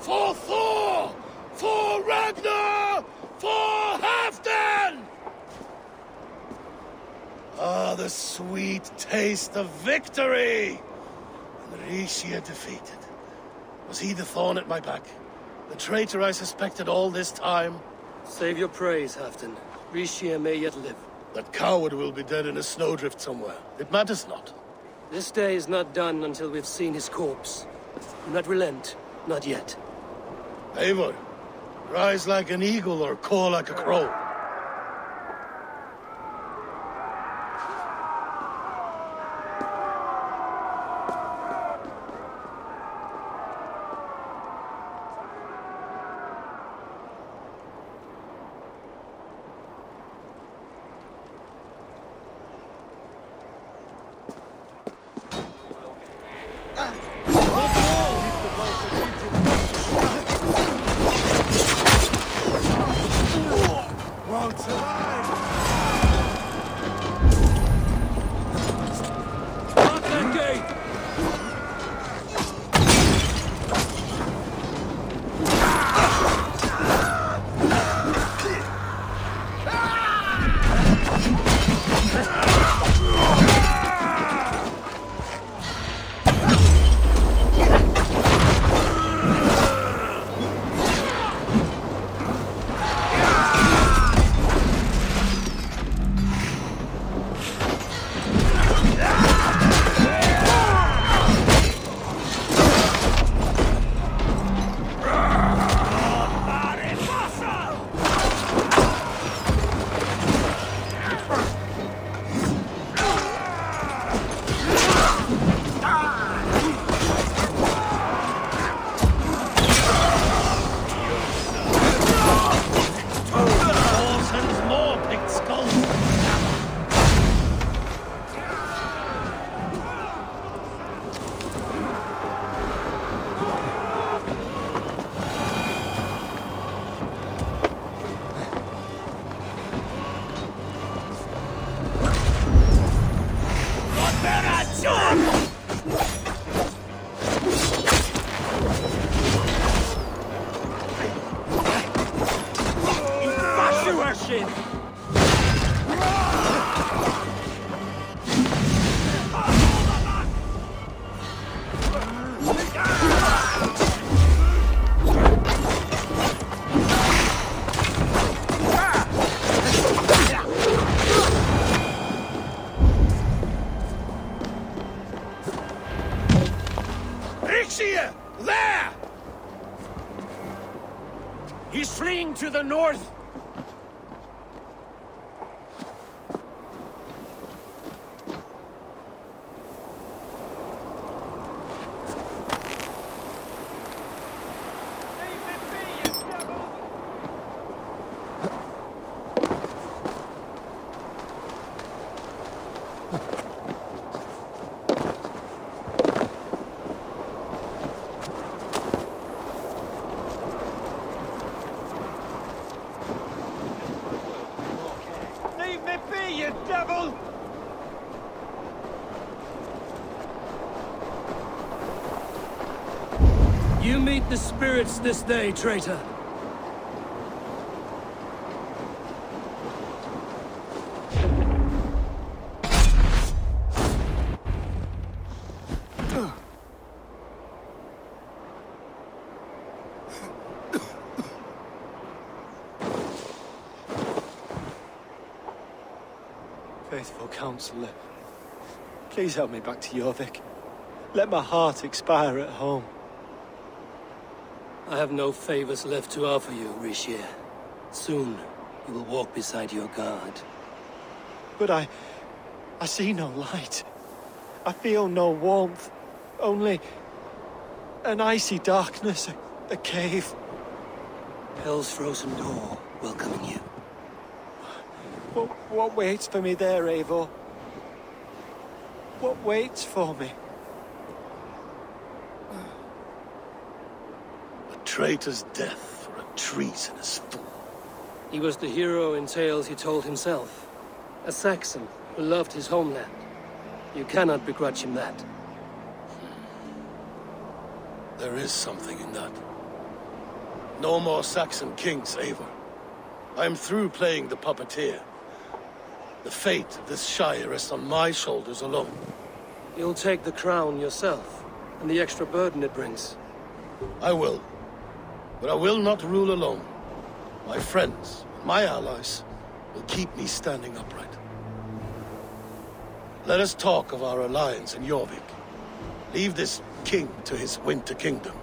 For Thor! For Ragnar! For Halfdan! Ah, the sweet taste of victory! And Rishia defeated. Was he the thorn at my back? The traitor I suspected all this time? Save your praise, Halfdan. Rishia may yet live. That coward will be dead in a snowdrift somewhere. It matters not. This day is not done until we've seen his corpse. Do not relent. Not yet. Eivor, rise like an eagle or caw like a crow. There! He's fleeing to the north! meet the spirits this day, traitor. Faithful counselor, please help me back to Jorvik. Let my heart expire at home. I have no favors left to offer you, Eurvicscire. Soon, you will walk beside your guard. But I see no light. I feel no warmth. Only an icy darkness, a cave. Hell's frozen door welcoming you. What waits for me there, Eivor? What waits for me? A traitor's death for a treasonous fool. He was the hero in tales he told himself. A Saxon who loved his homeland. You cannot begrudge him that. There is something in that. No more Saxon kings, Eivor. I am through playing the puppeteer. The fate of this Shire rests on my shoulders alone. You'll take the crown yourself, and the extra burden it brings. I will. But I will not rule alone. My friends, my allies, will keep me standing upright. Let us talk of our alliance in Jorvik. Leave this king to his winter kingdom.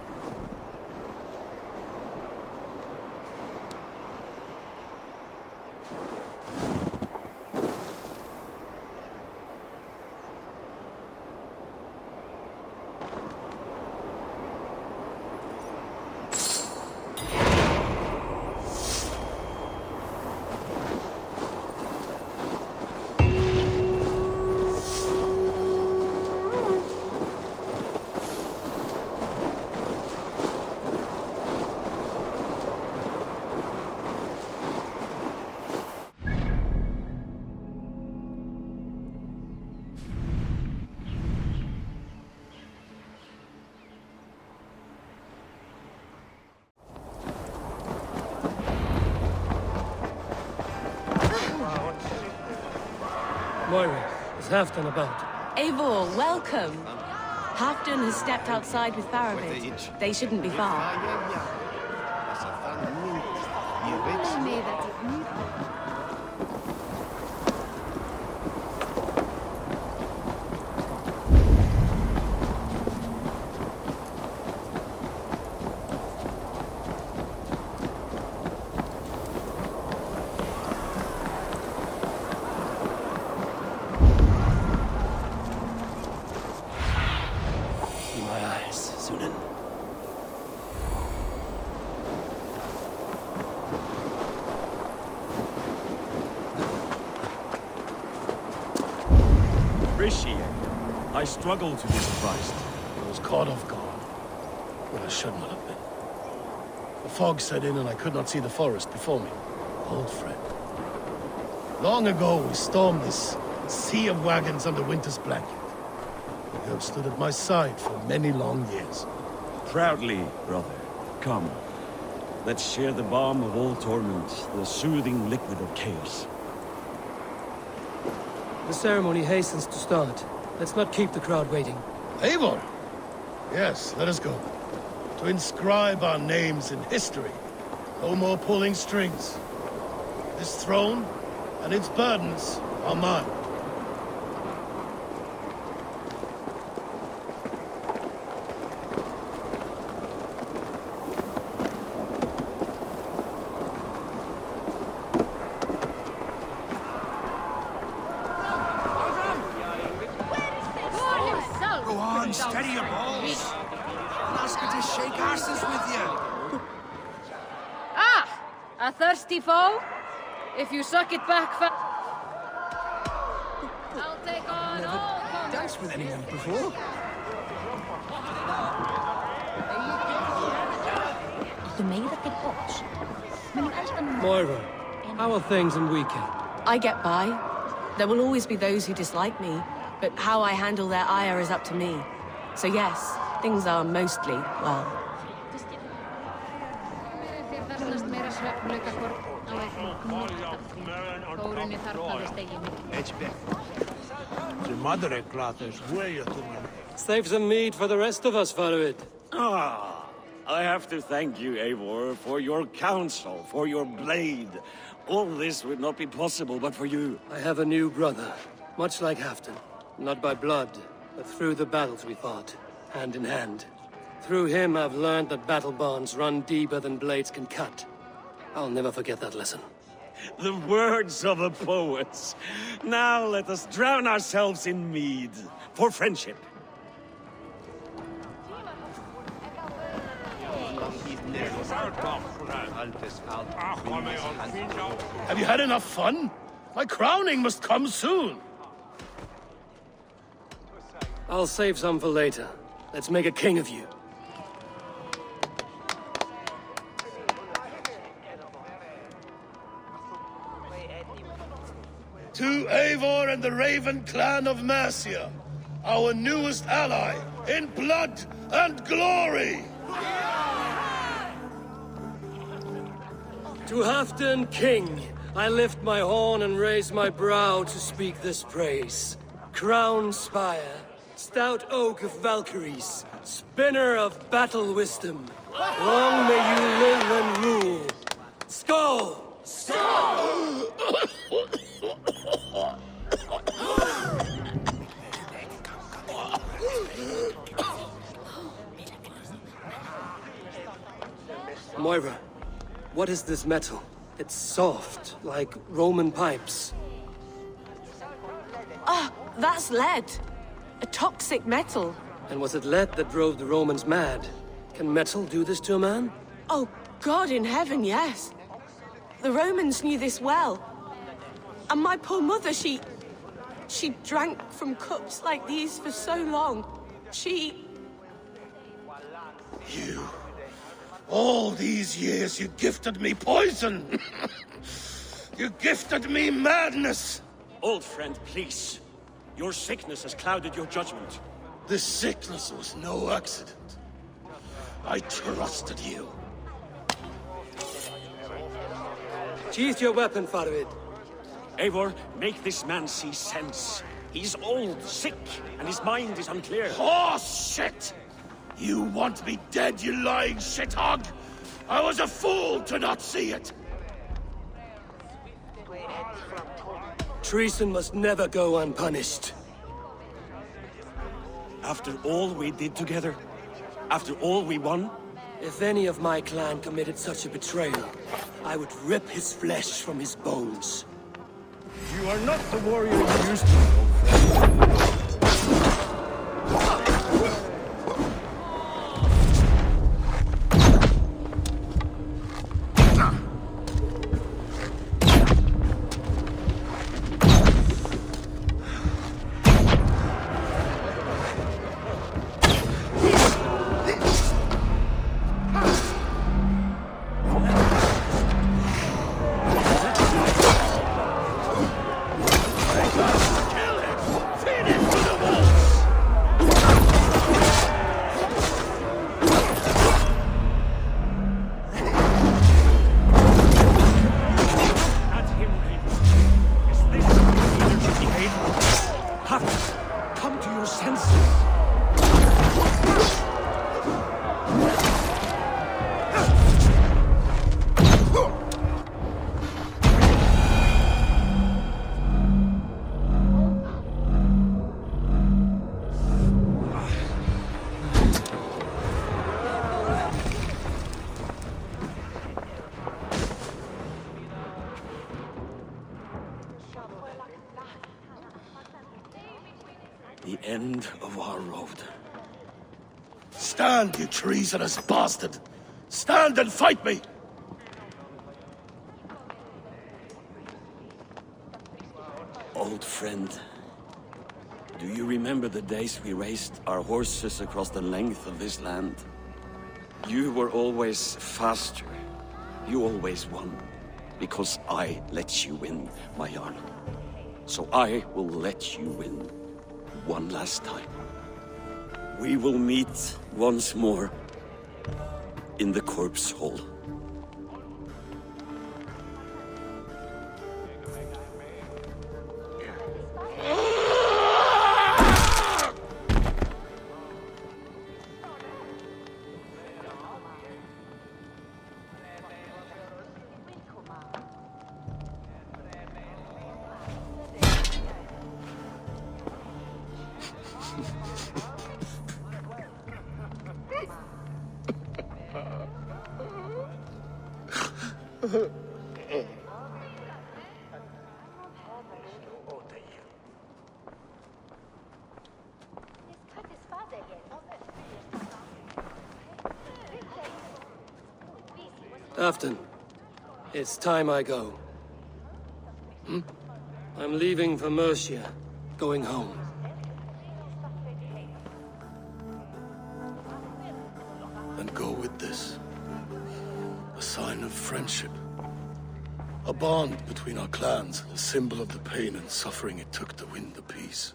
Moira, is Halfdan about? Eivor, welcome. Halfdan has stepped outside with Faravid. They shouldn't be far. I struggle to be surprised. I was caught off guard, but I should not have been. The fog set in and I could not see the forest before me. Old friend. Long ago we stormed this sea of wagons under winter's blanket. You have stood at my side for many long years. Proudly, brother. Come. Let's share the balm of all torment, the soothing liquid of chaos. The ceremony hastens to start. Let's not keep the crowd waiting. Eivor! Yes, let us go. To inscribe our names in history. No more pulling strings. This throne and its burdens are mine. Steady your balls. Ask her to shake asses with you. Ah! A thirsty foe? If you suck it back I'll take on all comers. Danced with anyone before? Moira, how are things in Viking? I get by. There will always be those who dislike me, but how I handle their ire is up to me. So yes, things are mostly, well, svefnlaukakort á einhverjum knotta. Þórunni þarfnaðist eigi mikið. The mother clothers way to man. Save some meat for the rest of us, Faroid. Ah, I have to thank you, Eivor, for your counsel, for your blade. All this would not be possible but for you. I have a new brother, much like Halfdan. Not by blood, but through the battles we fought, hand in hand. Through him, I've learned that battle bonds run deeper than blades can cut. I'll never forget that lesson. The words of a poet. Now let us drown ourselves in mead, for friendship. Have you had enough fun? My crowning must come soon. I'll save some for later. Let's make a king of you. To Eivor and the Raven clan of Mercia, our newest ally, in blood and glory! To Halfdan, king, I lift my horn and raise my brow to speak this praise. Crown spire, stout oak of Valkyries, spinner of battle wisdom. Long may you live and rule. Skull! Skull! Moira, what is this metal? It's soft, like Roman pipes. Ah, that's lead. A toxic metal. And was it lead that drove the Romans mad? Can metal do this to a man? Oh, God in heaven, yes. The Romans knew this well. And my poor mother, she drank from cups like these for so long. You... All these years you gifted me poison! You gifted me madness! Old friend, please. Your sickness has clouded your judgment. This sickness was no accident. I trusted you. Sheath your weapon, Faroid. Eivor, make this man see sense. He's old, sick, and his mind is unclear. Horse shit! You want me dead, you lying shithog? I was a fool to not see it! Treason must never go unpunished. After all we did together? After all we won? If any of my clan committed such a betrayal, I would rip his flesh from his bones. You are not the warrior you used to be, old friend. The end of our road. Stand, you treasonous bastard! Stand and fight me! Old friend, do you remember the days we raced our horses across the length of this land? You were always faster. You always won. Because I let you win, my Jarl. So I will let you win. One last time. We will meet once more in the corpse hall. Halfdan, it's time I go. I'm leaving for Mercia, going home. And go with this. A sign of friendship. A bond between our clans, a symbol of the pain and suffering it took to win the peace.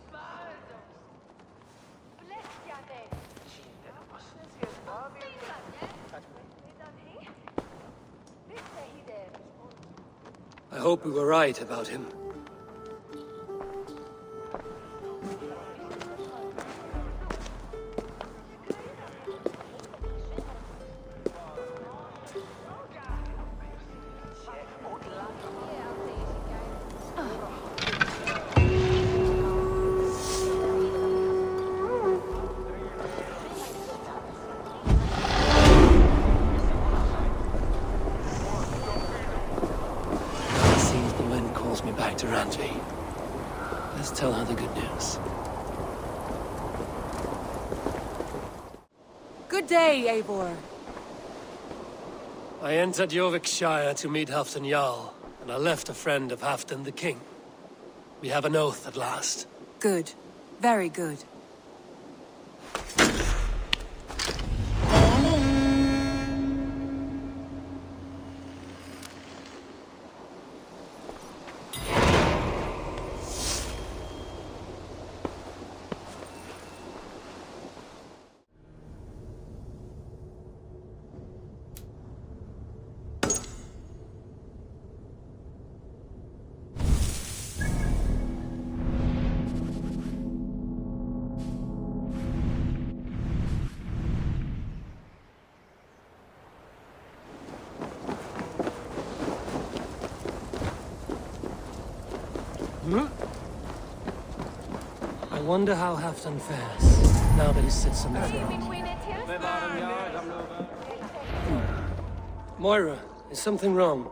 I hope we were right about him. Let's tell her the good news. Good day, Eivor. I entered Eurvicscire to meet Halfdan Jarl, and I left a friend of Halfdan the King. We have an oath at last. Good. Very good. I wonder how Halfdan fares, now that he sits on the throne. Moira, is something wrong?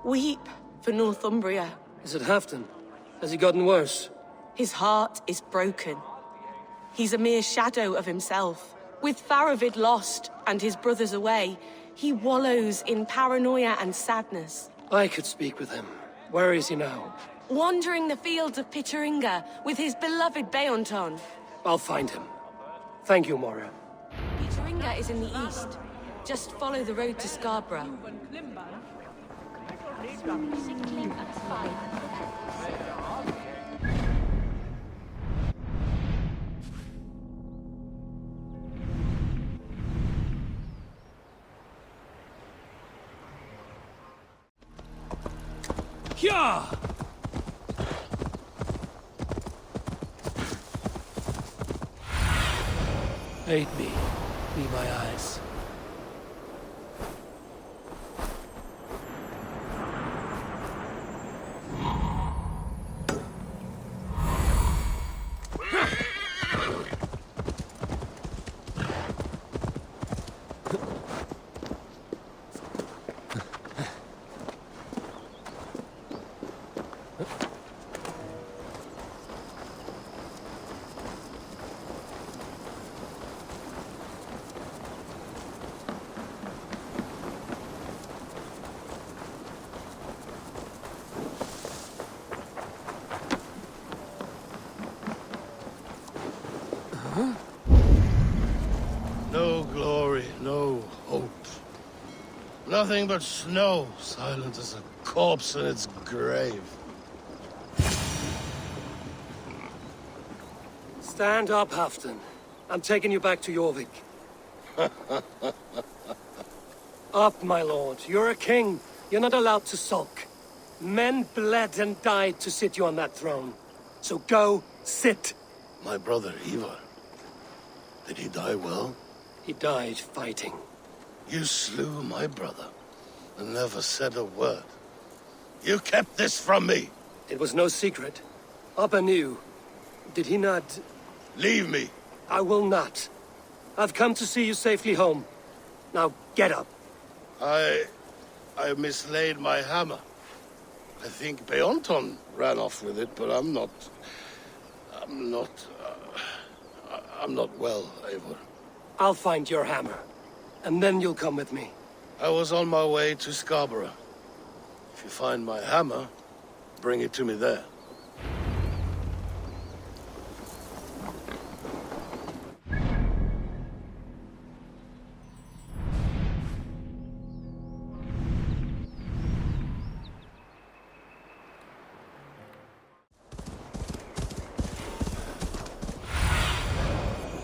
Weep for Northumbria. Is it Halfdan? Has he gotten worse? His heart is broken. He's a mere shadow of himself. With Faravid lost and his brothers away, he wallows in paranoia and sadness. I could speak with him. Where is he now? Wandering the fields of Pittaringa with his beloved Beonton. I'll find him. Thank you, Moira. Pittaringa is in the east. Just follow the road to Scarborough. Yeah! Aid me. Be my eyes. No glory, no hope. Nothing but snow, silent as a corpse in its grave. Stand up, Halfdan. I'm taking you back to Jorvik. Up, my lord. You're a king. You're not allowed to sulk. Men bled and died to sit you on that throne. So go, sit. My brother, Eivor. Did he die well? He died fighting. You slew my brother, and never said a word. You kept this from me! It was no secret. Abba knew. Did he not... Leave me! I will not. I've come to see you safely home. Now, get up. I mislaid my hammer. I think Beonton ran off with it, but I'm not well, Eivor. I'll find your hammer, and then you'll come with me. I was on my way to Scarborough. If you find my hammer, bring it to me there.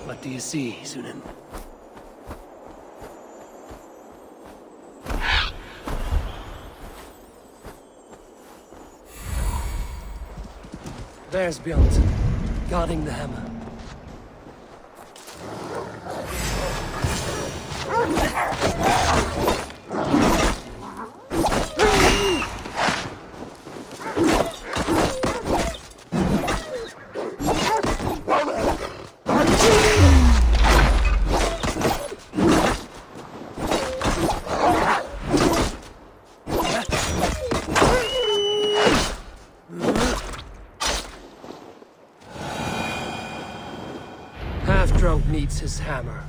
What do you see, Sunan? There's Bjornsson, guarding the hammer. Half-drunk needs his hammer.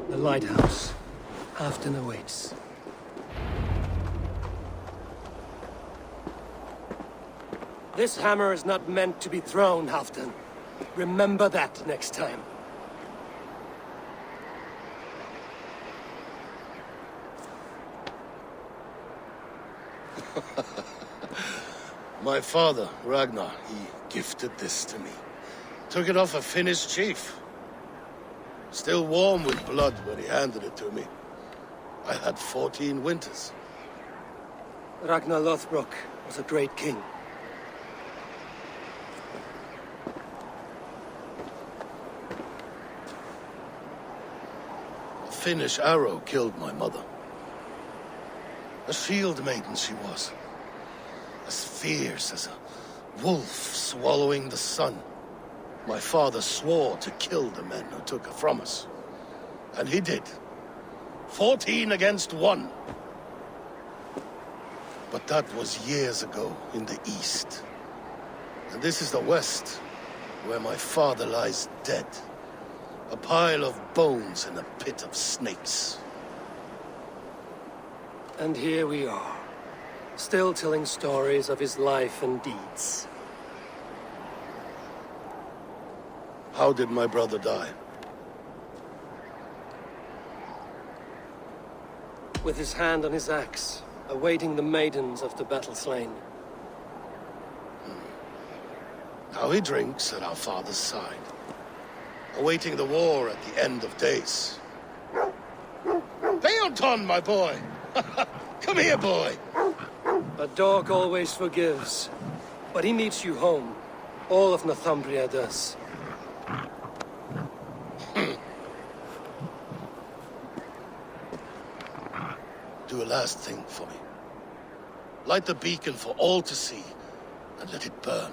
The lighthouse. Halfdan awaits. This hammer is not meant to be thrown, Halfdan. Remember that next time. My father, Ragnar, he gifted this to me. Took it off a Finnish chief. Still warm with blood when he handed it to me. I had 14 winters. Ragnar Lothbrok was a great king. A Finnish arrow killed my mother. A shield maiden she was. As fierce as a wolf swallowing the sun. My father swore to kill the men who took her from us. And he did. 14 against 1. But that was years ago in the east. And this is the west, where my father lies dead. A pile of bones in a pit of snakes. And here we are, still telling stories of his life and deeds. How did my brother die? With his hand on his axe, awaiting the maidens of the battle slain. Now he drinks at our father's side, awaiting the war at the end of days. Beonton, my boy! Come here, boy! A dog always forgives, but he meets you home. All of Northumbria does. Do a last thing for me. Light the beacon for all to see, and let it burn.